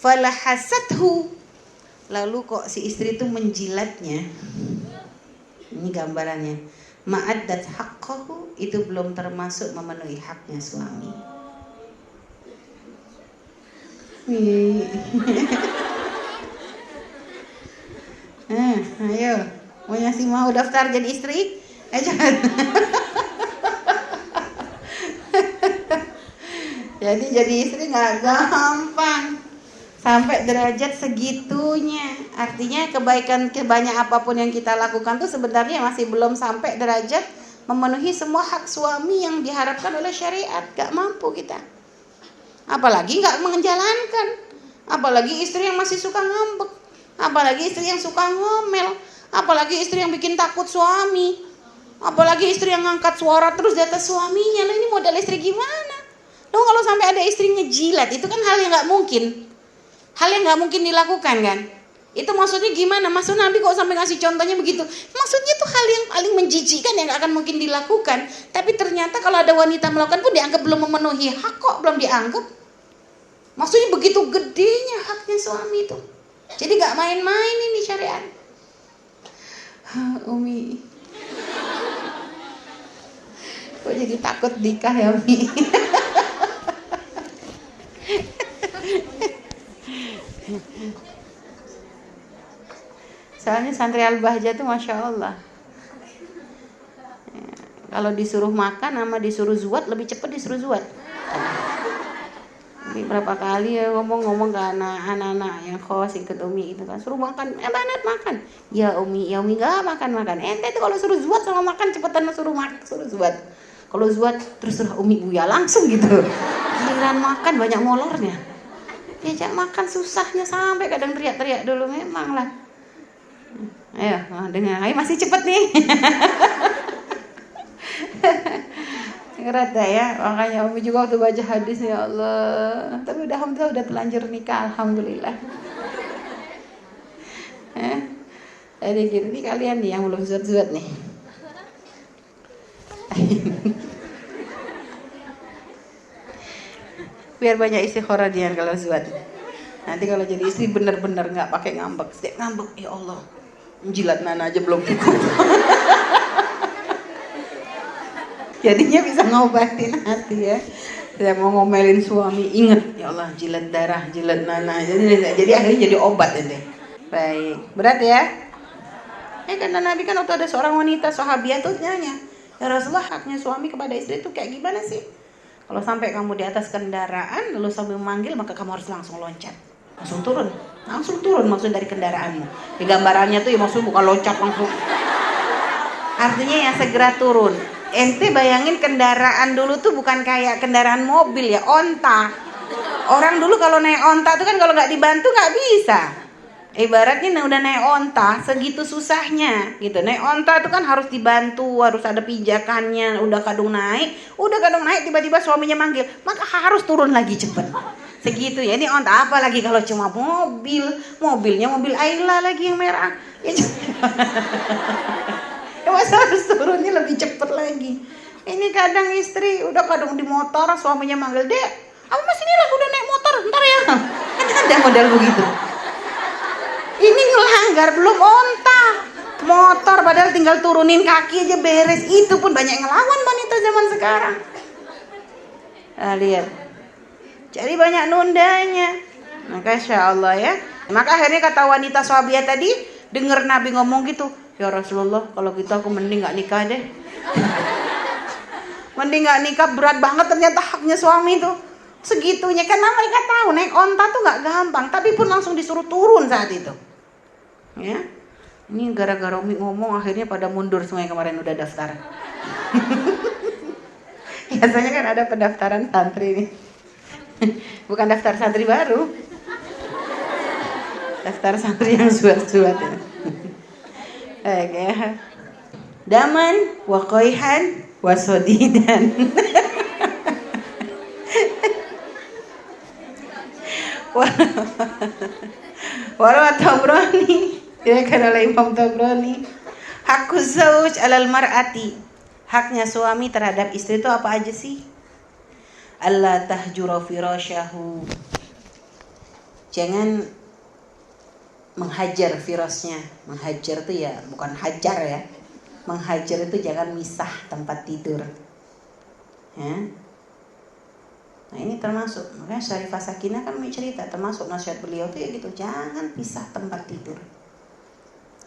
Falahasathu, lalu kok si istri itu menjilatnya. Ini gambarannya. Ma'addat haqqahu, itu belum termasuk memenuhi haknya suami. Ayo, mau daftar jadi istri? Jangan. jadi istri nggak gampang sampai derajat segitunya. Artinya kebaikan banyak apapun yang kita lakukan tuh sebenarnya masih belum sampai derajat memenuhi semua hak suami yang diharapkan oleh syariat. Gak mampu kita. Apalagi gak menjalankan. Apalagi istri yang masih suka ngambek. Apalagi istri yang suka ngomel. Apalagi istri yang bikin takut suami. Apalagi istri yang ngangkat suara terus di atas suaminya. Lah ini model istri gimana? Loh kalau sampai ada istrinya jilat, itu kan hal yang gak mungkin. Hal yang gak mungkin dilakukan kan. Itu maksudnya gimana? Maksud Nabi kok sampai ngasih contohnya begitu? Maksudnya itu hal yang paling menjijikkan yang gak akan mungkin dilakukan. Tapi ternyata kalau ada wanita melakukan pun dianggap belum memenuhi hak kok, belum dianggap. Maksudnya begitu gedenya haknya suami itu. Jadi gak main-main ini syariat. Umi, kok jadi takut nikah ya Umi? Soalnya santri Al-Bahjah tuh Masya Allah ya, kalau disuruh makan sama disuruh zuat lebih cepat disuruh zuat. Ini berapa kali ya ngomong ke anak-anak yang khos ikut Umi itu kan, suruh makan, banget makan. Ya Umi gak makan. Ente tuh kalau suruh zuat sama makan cepetan suruh zuat. Kalau zuat terus Umi buya langsung gitu. Giliran makan banyak molornya. Diajak makan susahnya sampai kadang teriak-teriak dulu memang lah. Ayo, dengar. Ayo masih cepet nih. Ngerat ya. Makanya Umi juga waktu baca hadis ya Allah. Tapi alhamdulillah udah telanjur nikah, alhamdulillah. Jadi gitu nih kalian nih yang belum zuat-zuat nih. Biar banyak istikharah dia kalau zuat. Nanti kalau jadi istri bener-bener nggak pakai ngambek, setiap ngambek ya Allah, jilat Nana aja belum cukup. Jadinya bisa ngobatin hati ya. Saya mau ngomelin suami, inget ya Allah jilat darah, jilat Nana. Jadi akhirnya jadi obat ini. Baik, berat ya. Karena Nabi kan waktu ada seorang wanita sahabiah tuh nanya, ya Rasulullah haknya suami kepada istri itu kayak gimana sih? Kalau sampai kamu di atas kendaraan lalu sambil memanggil maka kamu harus langsung loncat. Langsung turun maksud dari kendaraanmu. Di gambarannya tuh ya maksud bukan loncat langsung. Artinya ya segera turun. Ente bayangin kendaraan dulu tuh bukan kayak kendaraan mobil ya, onta. Orang dulu kalau naik onta tuh kan kalau nggak dibantu nggak bisa. Ibaratnya udah naik onta segitu susahnya gitu. Naik onta tuh kan harus dibantu, harus ada pijakannya. Udah kadung naik tiba-tiba suaminya manggil, maka harus turun lagi cepet. Segitu ya. Ini onta apa lagi kalau cuma mobilnya mobil Ayla lagi yang merah. Ya, masa harus turunnya lebih cepet lagi. Ini kadang istri udah kadang di motor suaminya manggil, "Dek, aku masih ini lah udah naik motor, ntar ya." Kan ada model begitu. Ini ngelanggar belum onta, motor padahal tinggal turunin kaki aja beres. Itu pun banyak ngelawan wanita zaman sekarang. Nah, lihat. Jadi banyak nundanya. Maka insya Allah ya. Maka akhirnya kata wanita Sahabiyah tadi, dengar Nabi ngomong gitu, "Ya Rasulullah, kalau gitu aku mending gak nikah deh." Mending gak nikah, berat banget ternyata haknya suami itu. Segitunya, karena mereka tahu naik onta tuh gak gampang, tapi pun langsung disuruh turun saat itu. Ya, ini gara-gara Umi ngomong akhirnya pada mundur semua yang kemarin udah daftar. Biasanya kan ada pendaftaran santri nih. Bukan daftar santri baru, daftar santri yang suat-suat ya. Oke. Daman wa qoihan wa sodidan. Warwa Tabrani, diriwayatkan oleh Imam Tabrani, hakuz zauj 'alal mar'ati. Haknya suami terhadap istri itu apa aja sih? Allah tahjura firasyahu. Jangan menghajar firasnya. Menghajar itu ya bukan hajar ya. Menghajar itu jangan misah tempat tidur. Ya. Nah ini termasuk, makanya Syarifah Sakinah kan cerita termasuk nasihat beliau tuh ya gitu, jangan pisah tempat tidur.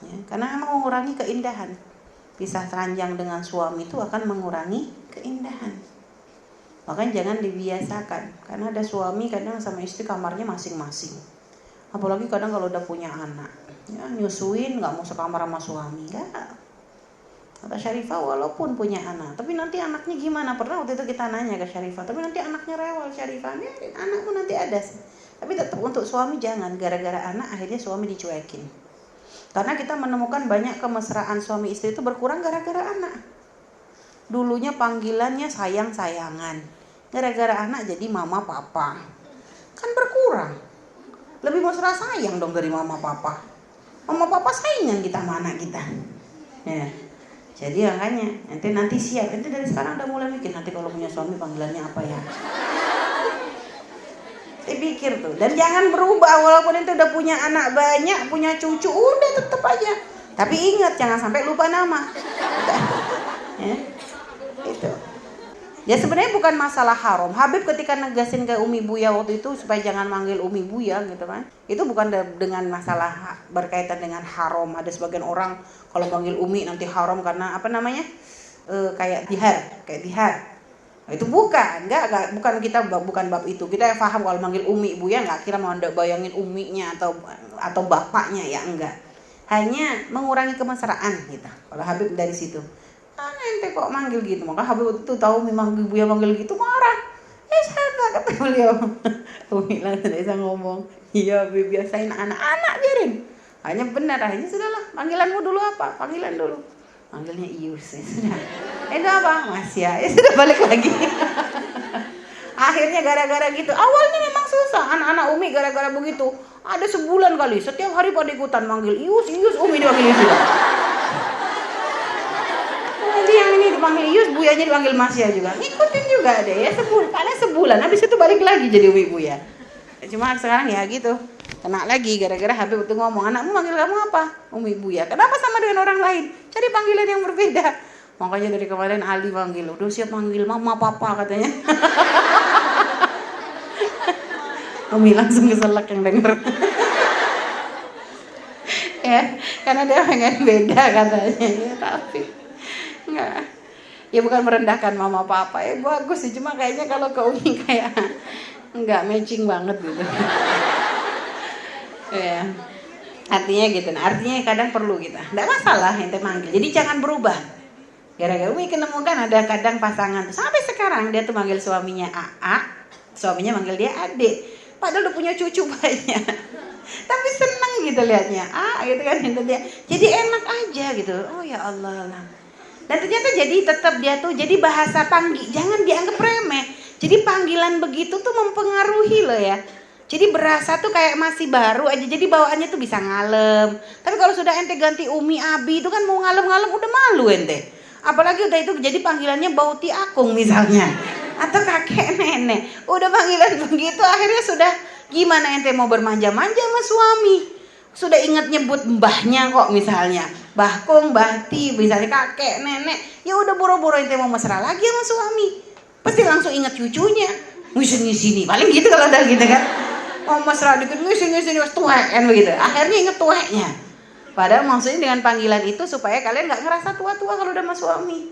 Ya, karena memang mengurangi keindahan. Pisah ranjang dengan suami itu akan mengurangi keindahan. Makanya jangan dibiasakan, karena ada suami kadang sama istri kamarnya masing-masing. Apalagi kadang kalau udah punya anak, ya nyusuin nggak mau sekamar sama suami, nggak. Kata Syarifah, walaupun punya anak, tapi nanti anaknya gimana? Pernah waktu itu kita nanya ke Syarifah, tapi nanti anaknya rewel. Syarifah, anakmu nanti ada. Tapi tetap untuk suami jangan, gara-gara anak akhirnya suami dicuekin. Karena kita menemukan banyak kemesraan suami istri itu berkurang gara-gara anak. Dulunya panggilannya sayang-sayangan, gara-gara anak jadi mama papa. Kan berkurang. Lebih mesra sayang dong dari mama papa. Mama papa saingan kita sama anak kita. Ya. Jadi makanya nanti siap, nanti dari sekarang udah mulai mikir nanti kalau punya suami panggilannya apa ya. Saya pikir tuh, dan jangan berubah walaupun itu udah punya anak banyak, punya cucu, udah tetep aja. Tapi ingat jangan sampai lupa nama. Ya, itu. Ya sebenarnya bukan masalah haram. Habib ketika negasin ke Umi Buya waktu itu supaya jangan manggil Umi Buya gitu kan. Itu bukan dengan masalah berkaitan dengan haram. Ada sebagian orang kalau manggil Umi nanti haram karena apa namanya? Kayak dihar. Nah, itu bukan kita bukan bab itu. Kita paham kalau manggil Umi Buya enggak kira mau Anda bayangin uminya atau bapaknya ya enggak. Hanya mengurangi kemesraan gitu. Kalau Habib dari situ. Ente kok manggil gitu, maka Habib itu tahu memang Buya manggil gitu marah. Salah kata beliau. Umi langsung bisa ngomong, iya Habib biasain anak-anak biarin. Hanya benar, akhirnya sudahlah. Panggilanmu dulu apa? Panggilan dulu. Panggilnya Ius. Ya sudah. Itu apa? Mas ya. Sudah balik lagi. Akhirnya gara-gara gitu. Awalnya memang susah. Anak-anak Umi gara-gara begitu. Ada sebulan kali. Setiap hari pada ikutan manggil Ius. Umi dipanggil Ius juga. Nanti yang ini dipanggil Ius, Buyanya dipanggil Masya juga. Ngikutin juga deh ya sebulan. Habis itu balik lagi jadi Umi Buya. Cuma sekarang ya gitu. Kena lagi gara-gara Habib itu ngomong, anakmu manggil kamu apa? Umi Buya. Kenapa sama dengan orang lain? Cari panggilan yang berbeda. Makanya dari kemarin Ali panggil, udah siap manggil mama papa katanya. Umi langsung keselak yang denger. Ya, karena dia pengen beda katanya. Ya, tapi enggak. Ya bukan merendahkan mama papa ya bagus sih, cuma kayaknya kalau ke Umi kayak enggak matching banget gitu. Ya. Artinya gitu. Nah, artinya kadang perlu kita. Enggak masalah ente manggil. Jadi jangan berubah. Gara-gara Umi menemukan ada kadang pasangan tuh, sampai sekarang dia tuh manggil suaminya AA, suaminya manggil dia adik. Padahal udah punya cucu banyak. Tapi seneng gitu liatnya. Gitu kan dia. Jadi enak aja gitu. Oh ya Allah. Dan ternyata jadi tetap dia tuh jadi bahasa panggil, jangan dianggap remeh. Jadi panggilan begitu tuh mempengaruhi loh ya. Jadi berasa tuh kayak masih baru aja. Jadi bawaannya tuh bisa ngalem. Tapi kalau sudah ente ganti Umi, Abi itu kan mau ngalem-ngalem udah malu ente. Apalagi udah itu jadi panggilannya Bauti Akung misalnya, atau kakek nenek, udah panggilan begitu akhirnya sudah gimana ente mau bermanja-manja sama suami, sudah ingat nyebut mbahnya kok misalnya, Mbah Kung, Mbah Ti, misalnya kakek nenek, ya udah boro-boro ente mau mesra lagi sama suami, pasti langsung ingat cucunya, ngisi-ngisi paling gitu kalau udah gitu kan, mau mesra dikit ngisi-ngisi tuaan begitu, akhirnya inget tuanya. Padahal maksudnya dengan panggilan itu supaya kalian gak ngerasa tua-tua kalau udah sama suami.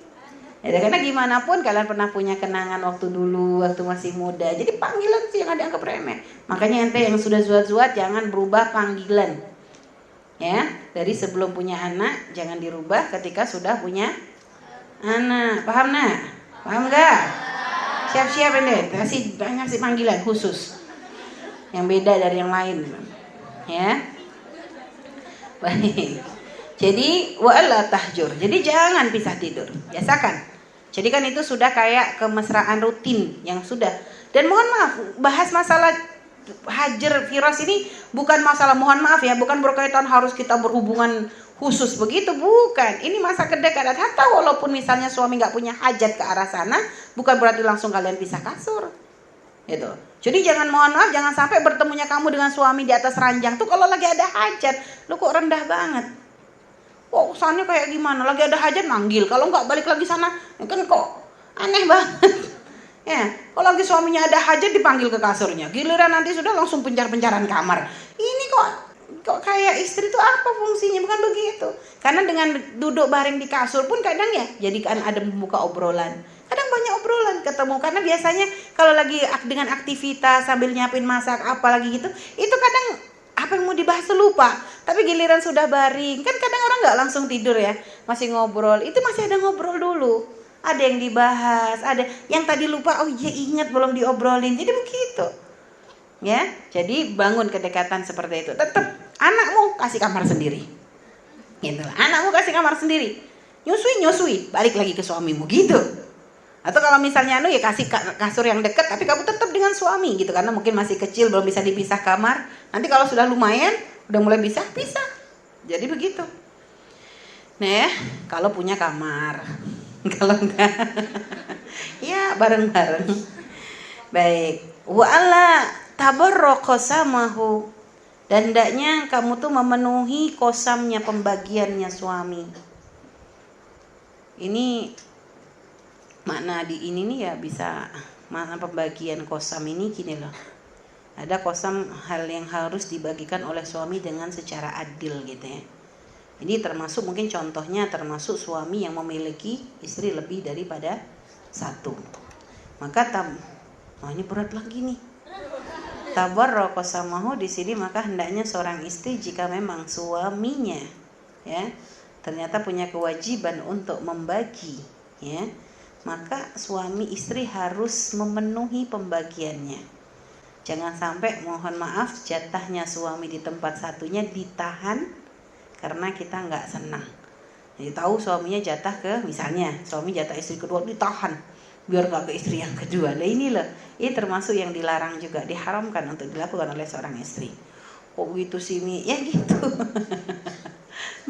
Ya, karena gimana pun kalian pernah punya kenangan waktu dulu, waktu masih muda. Jadi panggilan sih yang dianggap remeh. Makanya ente yang sudah zuat-zuat jangan berubah panggilan. Ya, dari sebelum punya anak jangan dirubah ketika sudah punya anak. Paham nak? Paham gak? Siap-siap ente, kasih banyak sih panggilan khusus. Yang beda dari yang lain. Ya. Baik. Jadi wa'ala tahjur. Jadi jangan pisah tidur. Biasakan. Jadi kan itu sudah kayak kemesraan rutin yang sudah. Dan mohon maaf, bahas masalah hajar firas ini bukan masalah, mohon maaf ya, bukan berkaitan harus kita berhubungan khusus begitu, bukan. Ini masa kedekatan. Hatta walaupun misalnya suami nggak punya hajat ke arah sana, bukan berarti langsung kalian pisah kasur. Gitu. Jadi jangan, mohon maaf, jangan sampai bertemunya kamu dengan suami di atas ranjang tuh kalau lagi ada hajat, lu kok rendah banget. Kok kesannya kayak gimana? Lagi ada hajat manggil, kalau nggak balik lagi sana, kan kok aneh banget. Ya, kalau lagi suaminya ada hajat dipanggil ke kasurnya, giliran nanti sudah langsung pencar-pencaran kamar. Ini kok kayak istri tuh apa fungsinya? Bukan begitu. Karena dengan duduk baring di kasur pun kadang ya, jadi kan ada membuka obrolan. Kadang banyak obrolan ketemu, karena biasanya kalau lagi dengan aktivitas sambil nyiapin masak apalagi gitu, itu kadang apa yang mau dibahas tuh lupa. Tapi giliran sudah baring, kan kadang orang nggak langsung tidur ya, masih ngobrol. Itu masih ada ngobrol dulu, ada yang dibahas, ada yang tadi lupa, oh iya ingat belum diobrolin. Jadi begitu, ya. Jadi bangun kedekatan seperti itu. Tetap anakmu kasih kamar sendiri, gitu. Anakmu kasih kamar sendiri, nyusui, balik lagi ke suamimu gitu. Atau kalau misalnya ya kasih kasur yang dekat, tapi kamu tetap dengan suami gitu, karena mungkin masih kecil belum bisa dipisah kamar. Nanti kalau sudah lumayan udah mulai bisa pisah. Jadi begitu. Nah, kalau punya kamar. Kalau enggak ya bareng-bareng. Baik. Wa alla tabarraqa samahu. Dan hendaknya kamu tuh memenuhi kosamnya, pembagiannya suami. Ini makna di ini nih ya, bisa makna pembagian kosam ini gini loh. Ada kosam hal yang harus dibagikan oleh suami dengan secara adil gitu ya. Ini termasuk mungkin contohnya termasuk suami yang memiliki istri lebih daripada satu. Maka ini berat lagi nih. Tabarraqa samahu di sini, maka hendaknya seorang istri jika memang suaminya ya ternyata punya kewajiban untuk membagi ya, maka suami istri harus memenuhi pembagiannya. Jangan sampai mohon maaf jatahnya suami di tempat satunya ditahan karena kita nggak senang. Jadi tahu suaminya jatah ke, misalnya suami jatah istri kedua ditahan biar nggak ke istri yang kedua. Nah ini loh, ini termasuk yang dilarang juga, diharamkan untuk dilakukan oleh seorang istri. Oh gitu sih Mi, ya gitu.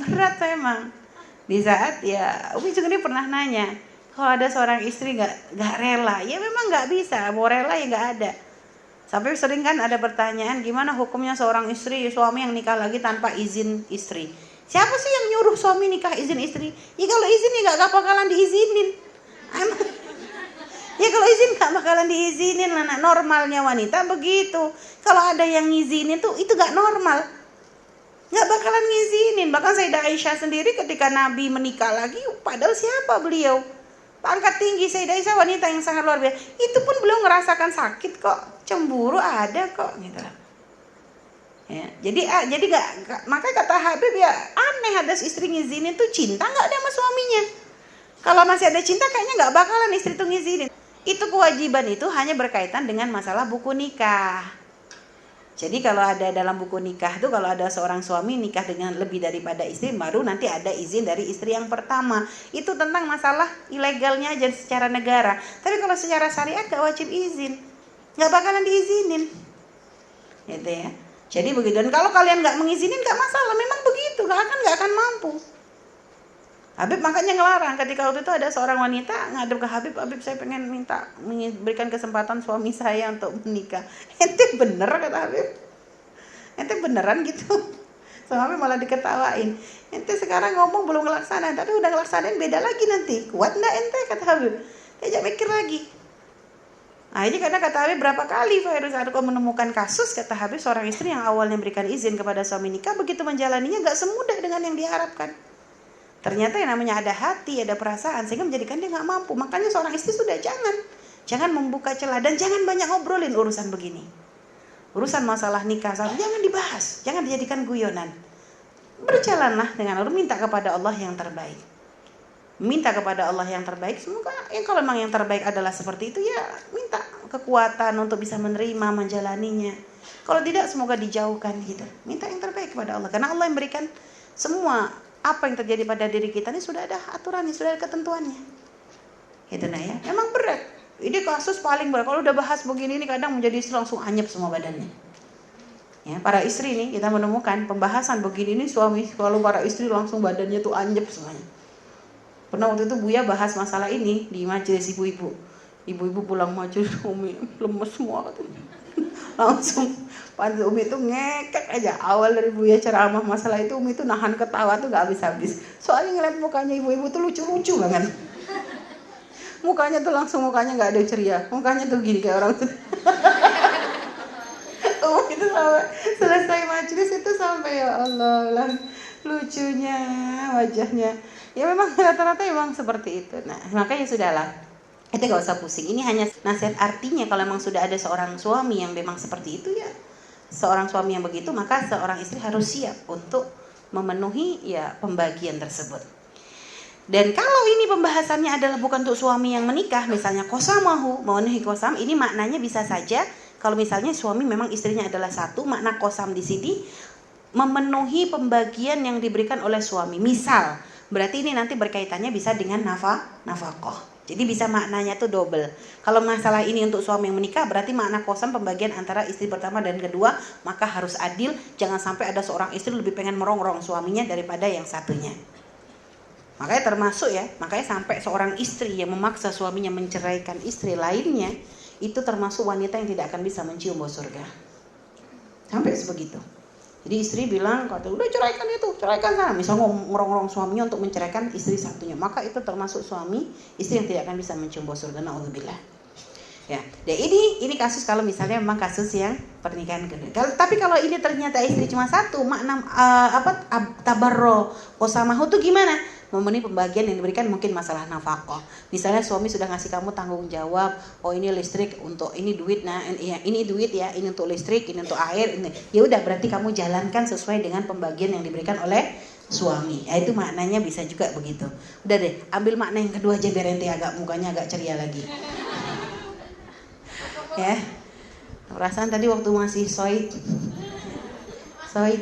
Berat memang. Di saat ya Umi juga ini pernah nanya, kalau ada seorang istri nggak rela, ya memang nggak bisa, mau rela ya nggak ada. Sampai sering kan ada pertanyaan, gimana hukumnya seorang istri, suami yang nikah lagi tanpa izin istri? Siapa sih yang nyuruh suami nikah izin istri? Ya kalau izin ya nggak bakalan diizinin. Ya kalau izin nggak bakalan diizinin, anak normalnya wanita begitu. Kalau ada yang ngizinin tuh itu nggak normal, nggak bakalan ngizinin. Bahkan Sayyidah Aisyah sendiri ketika Nabi menikah lagi, padahal siapa beliau? Pangkat tinggi Sayyidah Aisyah, wanita yang sangat luar biasa. Itu pun beliau ngerasakan sakit kok, cemburu ada kok gitu. Ya, jadi gak, maka kata Habib ya aneh ada istri ngizinin tuh cinta nggak ada sama suaminya. Kalau masih ada cinta kayaknya nggak bakalan istri itu ngizinin. Itu kewajiban itu hanya berkaitan dengan masalah buku nikah. Jadi kalau ada dalam buku nikah tuh, kalau ada seorang suami nikah dengan lebih daripada istri, baru nanti ada izin dari istri yang pertama. Itu tentang masalah ilegalnya aja secara negara. Tapi kalau secara syariat gak wajib izin, gak bakalan diizinin, gitu ya. Jadi begitu. Dan kalau kalian gak mengizinin gak masalah, memang begitu, gak akan mampu. Habib makanya ngelarang. Ketika waktu itu ada seorang wanita ngadep ke Habib, Habib saya pengen minta memberikan kesempatan suami saya untuk menikah. Ente bener, kata Habib, ente beneran gitu? Sama Habib malah diketawain. Ente sekarang ngomong belum ngelaksanain, tapi udah ngelaksanain beda lagi nanti. Kuat ndak ente, kata Habib. Diajak mikir lagi. Nah ini karena kata Habib, berapa kali Fairuz aku menemukan kasus, kata Habib, seorang istri yang awalnya berikan izin kepada suami nikah, begitu menjalaninya gak semudah dengan yang diharapkan. Ternyata yang namanya ada hati, ada perasaan, sehingga menjadikan dia gak mampu. Makanya seorang istri sudah jangan membuka celah, dan jangan banyak ngobrolin urusan begini. Urusan masalah nikah, jangan dibahas, jangan dijadikan guyonan. Berjalanlah dengan Allah, minta kepada Allah yang terbaik. Minta kepada Allah yang terbaik, semoga kalau memang yang terbaik adalah seperti itu, ya minta kekuatan untuk bisa menerima, menjalaninya. Kalau tidak, semoga dijauhkan gitu. Minta yang terbaik kepada Allah, karena Allah yang berikan semua. Apa yang terjadi pada diri kita ini sudah ada aturannya, sudah ada ketentuannya. Itu nah ya, memang berat. Ini kasus paling berat. Kalau udah bahas begini ini kadang menjadi istri langsung anyep semua badannya. Ya, para istri nih kita menemukan pembahasan begini ini suami, kalau para istri langsung badannya tuh anyep semuanya. Pernah waktu itu Buya bahas masalah ini di majelis ibu-ibu. Ibu-ibu pulang majelis, Umi lemes semua katanya. Langsung panti Umi itu ngekek aja. Awal dari Buya ceramah masalah itu, Umi itu nahan ketawa tuh gak habis-habis. Soalnya ngeliat mukanya ibu-ibu tuh lucu-lucu banget. Mukanya tuh langsung, mukanya gak ada ceria. Mukanya tuh gini kayak orang tuh. Umi itu sampai selesai majelis itu sampai ya Allah, lucunya wajahnya. Ya memang rata-rata memang seperti itu. Nah makanya sudahlah, itu gak usah pusing. Ini hanya nasihat, artinya kalau memang sudah ada seorang suami yang memang seperti itu, ya seorang suami yang begitu, maka seorang istri harus siap untuk memenuhi ya pembagian tersebut. Dan kalau ini pembahasannya adalah bukan untuk suami yang menikah, misalnya qasamahu, memenuhi qasam, ini maknanya bisa saja kalau misalnya suami memang istrinya adalah satu, makna qasam di sini memenuhi pembagian yang diberikan oleh suami. Misal, berarti ini nanti berkaitannya bisa dengan nafkah. Jadi bisa maknanya tuh double. Kalau masalah ini untuk suami yang menikah, berarti makna qasam pembagian antara istri pertama dan kedua, maka harus adil. Jangan sampai ada seorang istri lebih pengen merongrong suaminya daripada yang satunya. Makanya termasuk ya, makanya sampai seorang istri yang memaksa suaminya menceraikan istri lainnya, itu termasuk wanita yang tidak akan bisa mencium bau surga. Sampai sebegitu. Jadi istri bilang, kata udah ceraikan itu, ceraikan sana. Misalnya ngerong-ngerong suaminya untuk menceraikan istri satunya, maka itu termasuk suami istri yang tidak akan bisa mencium bau surga. Na'udzubillah. Ya, dan ini kasus kalau misalnya memang kasus yang pernikahan kedua. Tapi kalau ini ternyata istri cuma satu, makna tabarro qasamahu itu gimana? Memenuhi pembagian yang diberikan, mungkin masalah nafkah. Misalnya suami sudah ngasih kamu tanggung jawab, oh ini listrik untuk ini duit, nah ini duit ya, ini untuk listrik, ini untuk air, ini. Ya udah berarti kamu jalankan sesuai dengan pembagian yang diberikan oleh suami. Ya, itu maknanya bisa juga begitu. Udah deh, ambil makna yang kedua aja biar ente mukanya agak ceria lagi. Ya. Perasaan tadi waktu masih Soid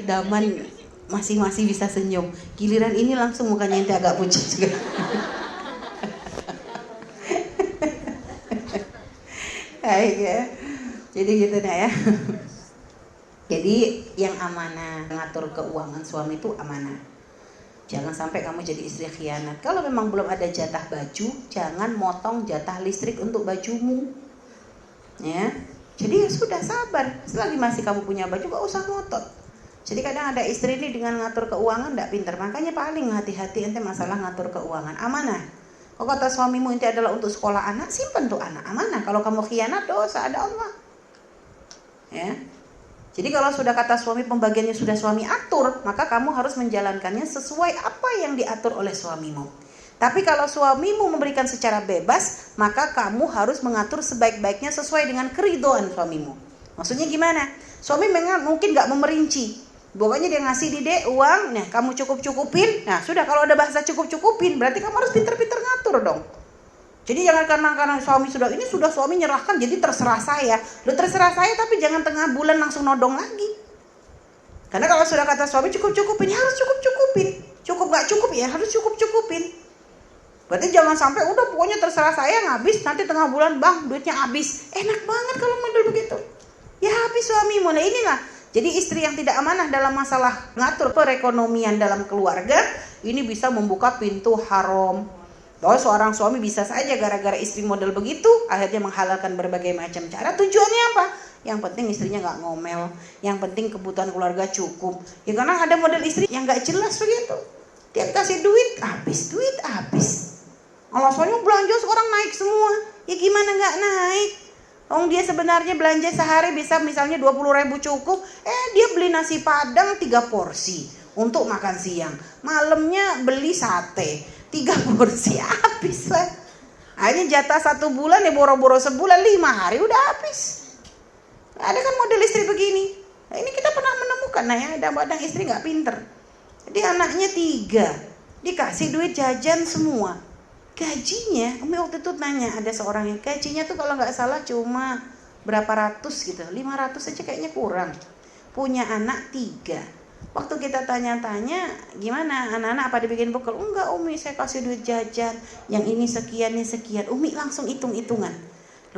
Daman masih bisa senyum. Giliran ini langsung mukanya ente agak pucat juga. Baik ya. Jadi gitu nah ya. Jadi yang amanah ngatur keuangan suami itu amanah. Jangan sampai kamu jadi istri khianat. Kalau memang belum ada jatah baju, jangan motong jatah listrik untuk bajumu. Ya. Jadi ya sudah sabar. Selagi masih kamu punya baju, gak usah ngotot. Jadi kadang ada istri ini dengan ngatur keuangan tidak pintar. Makanya paling hati-hati ente masalah ngatur keuangan. Amanah. Kalau kata suamimu ente adalah untuk sekolah anak, simpan tuh anak. Amanah. Kalau kamu khianat, dosa, ada Allah. Ya. Jadi kalau sudah kata suami pembagiannya sudah suami atur, maka kamu harus menjalankannya sesuai apa yang diatur oleh suamimu. Tapi kalau suamimu memberikan secara bebas, maka kamu harus mengatur sebaik-baiknya sesuai dengan keridhaan suamimu. Maksudnya gimana? Suami memang mungkin gak memerinci. Pokoknya dia ngasih di dek uang, nah kamu cukup-cukupin. Nah sudah, kalau ada bahasa cukup-cukupin berarti kamu harus pinter-pinter ngatur dong. Jadi jangan karena suami sudah suami nyerahkan jadi terserah saya. Lu terserah saya tapi jangan tengah bulan langsung nodong lagi. Karena kalau sudah kata suami cukup-cukupin, ya harus cukup-cukupin. Cukup gak cukup ya harus cukup-cukupin. Berarti jangan sampai udah pokoknya terserah saya ngabis, nanti tengah bulan bang duitnya habis. Enak banget kalau model begitu. Ya habis suamimu. Nah inilah. Jadi istri yang tidak amanah dalam masalah ngatur perekonomian dalam keluarga, ini bisa membuka pintu haram. Bahwa seorang suami bisa saja gara-gara istri model begitu, akhirnya menghalalkan berbagai macam cara. Tujuannya apa? Yang penting istrinya gak ngomel, yang penting kebutuhan keluarga cukup. Ya karena ada model istri yang gak jelas begitu. Tiap kasih duit habis. Alasannya belanja sekarang naik semua. Ya gimana gak naik? Dia sebenarnya belanja sehari bisa misalnya 20.000 cukup. Dia beli nasi padang 3 porsi untuk makan siang. Malamnya beli sate 3 porsi, habis lah. Akhirnya jatah 1 bulan ya boro-boro sebulan, 5 hari udah habis. Ada kan model istri begini. Nah, ini kita pernah menemukan. Nah ya kadang-kadang istri gak pinter. Jadi anaknya 3 dikasih duit jajan semua. Gajinya, Umi waktu itu nanya ada seorang yang gajinya tuh kalau nggak salah cuma berapa ratus gitu, 500 aja kayaknya kurang. Punya anak 3. Waktu kita tanya-tanya, gimana anak-anak apa dibikin bekal? Enggak Umi, saya kasih duit jajan, yang ini sekian, ini sekian. Umi langsung hitung-hitungan.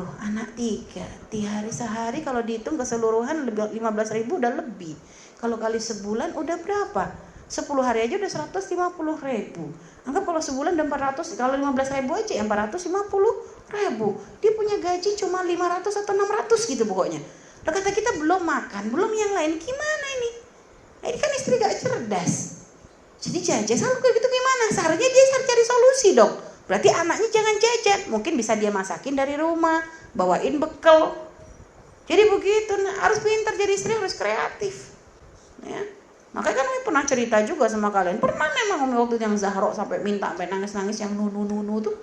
Loh anak 3, sehari kalau dihitung keseluruhan 15.000 udah lebih. Kalau kali sebulan udah berapa? 10 hari aja udah 150.000. Anggap kalau sebulan udah 400, kalau 15.000 aja 450.000. Dia punya gaji cuma 500 atau 600 gitu pokoknya. Lah kata kita belum makan, belum yang lain, gimana ini? Nah, ini kan istri gak cerdas. Jadi jajan selalu kayak gitu gimana? Seharusnya dia cari solusi dong. Berarti anaknya jangan jajan, mungkin bisa dia masakin dari rumah, bawain bekal. Jadi begitu, nah, harus pintar jadi istri, harus kreatif. Ya. Makanya kan Umi pernah cerita juga sama kalian. Pernah memang Umi waktu yang Zahro sampai minta, sampai nangis-nangis yang nunu tuh.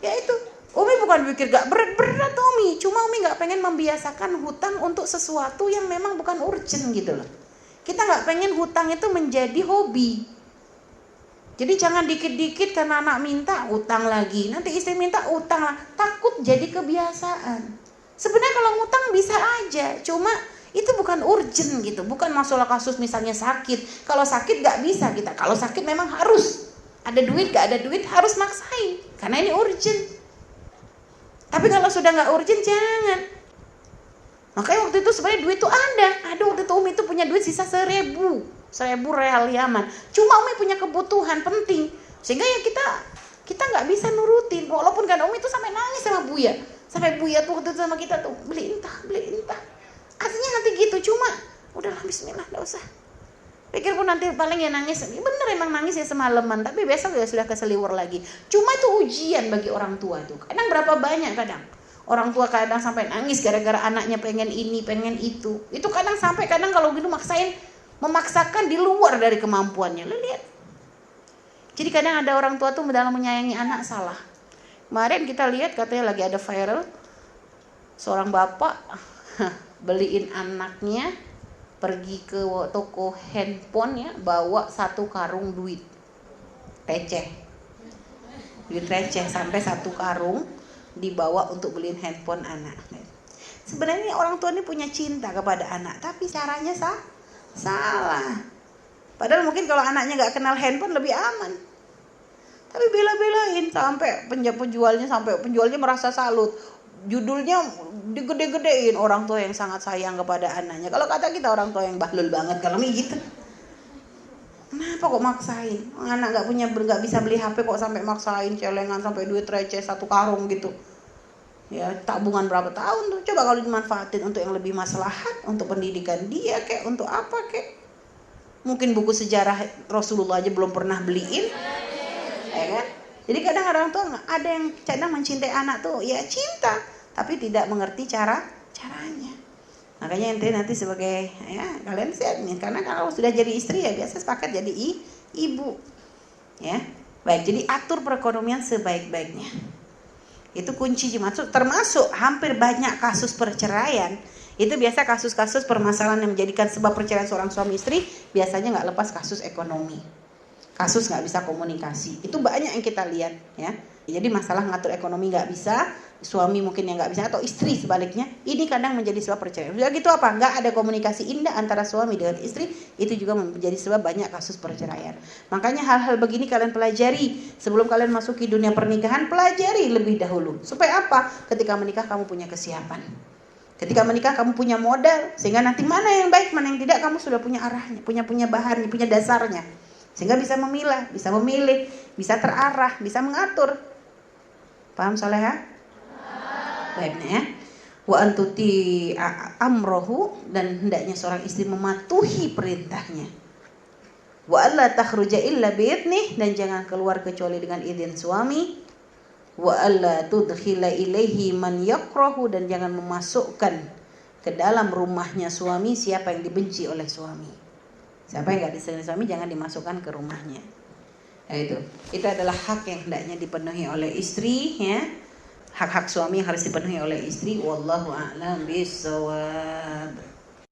Ya itu. Umi bukan pikir gak berat Umi. Cuma Umi gak pengen membiasakan hutang untuk sesuatu yang memang bukan urgent gitu loh. Kita gak pengen hutang itu menjadi hobi. Jadi jangan dikit-dikit karena anak minta utang lagi. Nanti istri minta utang lah. Takut jadi kebiasaan. Sebenarnya kalau ngutang bisa aja. Cuma itu bukan urgent gitu, bukan masalah kasus misalnya sakit. Kalau sakit gak bisa kita. Kalau sakit memang harus ada duit, gak ada duit harus maksain karena ini urgent. Tapi kalau sudah gak urgent jangan. Makanya waktu itu sebenarnya duit tuh ada waktu itu Umi itu punya duit sisa 1.000 real Yaman. Cuma Umi punya kebutuhan penting sehingga ya kita gak bisa nurutin. Walaupun kan Umi tuh sampai nangis sama Buya. Sampai Buya tuh waktu itu sama kita tuh beli entah. Artinya nanti gitu, cuma udahlah bismillah, gak usah. Pikir pun nanti paling ya nangis. Bener emang nangis ya semalaman, tapi besok ya sudah keseliwer lagi. Cuma itu ujian bagi orang tua tuh. Kadang berapa banyak orang tua kadang sampai nangis gara-gara anaknya pengen ini, pengen itu. Itu kadang sampai kalau gitu memaksakan di luar dari kemampuannya. Lu lihat. Jadi kadang ada orang tua tuh dalam menyayangi anak salah. Kemarin kita lihat katanya lagi ada viral seorang bapak beliin anaknya pergi ke toko handphone ya, bawa 1 karung duit receh sampai 1 karung dibawa untuk beliin handphone anak. Sebenarnya orang tua ini punya cinta kepada anak, tapi caranya salah. Padahal mungkin kalau anaknya gak kenal handphone lebih aman, tapi bela-belain sampai penjualnya merasa salut. Judulnya digede-gedein, orang tua yang sangat sayang kepada anaknya. Kalau kata kita orang tua yang bahlul banget kalau gitu. Kenapa kok maksain? Anak nggak bisa beli HP kok sampai maksain celengan sampai duit receh 1 karung gitu. Ya tabungan berapa tahun tuh? Coba kalau dimanfaatin untuk yang lebih maslahat, untuk pendidikan dia kayak untuk apa kayak. Mungkin buku sejarah Rasulullah aja belum pernah beliin, ya kan? Jadi kadang orang tua ada yang kadang mencintai anak tuh ya cinta, tapi tidak mengerti caranya. Makanya nanti sebagai ya kalian siap nih, karena kalau sudah jadi istri ya biasa sepakat jadi ibu. Ya. Baik, jadi atur perekonomian sebaik-baiknya. Itu kunci termasuk hampir banyak kasus perceraian Itu biasa kasus-kasus permasalahan yang menjadikan sebab perceraian seorang suami istri biasanya nggak lepas kasus ekonomi, kasus nggak bisa komunikasi. Itu banyak yang kita lihat ya. Jadi masalah ngatur ekonomi nggak bisa, suami mungkin yang nggak bisa, atau istri sebaliknya, ini kadang menjadi sebab perceraian. Udah gitu apa? Nggak ada komunikasi indah antara suami dengan istri, itu juga menjadi sebab banyak kasus perceraian. Makanya hal-hal begini kalian pelajari sebelum kalian masuki dunia pernikahan, pelajari lebih dahulu. Supaya apa? Ketika menikah kamu punya kesiapan. Ketika menikah kamu punya modal, sehingga nanti mana yang baik, mana yang tidak, kamu sudah punya arahnya, punya bahannya, punya dasarnya. Sehingga bisa memilah, bisa memilih, bisa terarah, bisa mengatur. Paham Soleha? Baiknya ya. Wa antuti amrohu, dan hendaknya seorang istri mematuhi perintahnya. Wa alla takhruja illa bi'idnih, dan jangan keluar kecuali dengan izin suami. Wa alla tudkhila ilaihi man yakrahu, dan jangan memasukkan ke dalam rumahnya suami siapa yang dibenci oleh suami. Siapa yang enggak disenangi suami jangan dimasukkan ke rumahnya. Nah, itu adalah hak yang hendaknya dipenuhi oleh istri ya. Hak-hak suami yang harus dipenuhi oleh istri. Wallahu a'lam bishawab.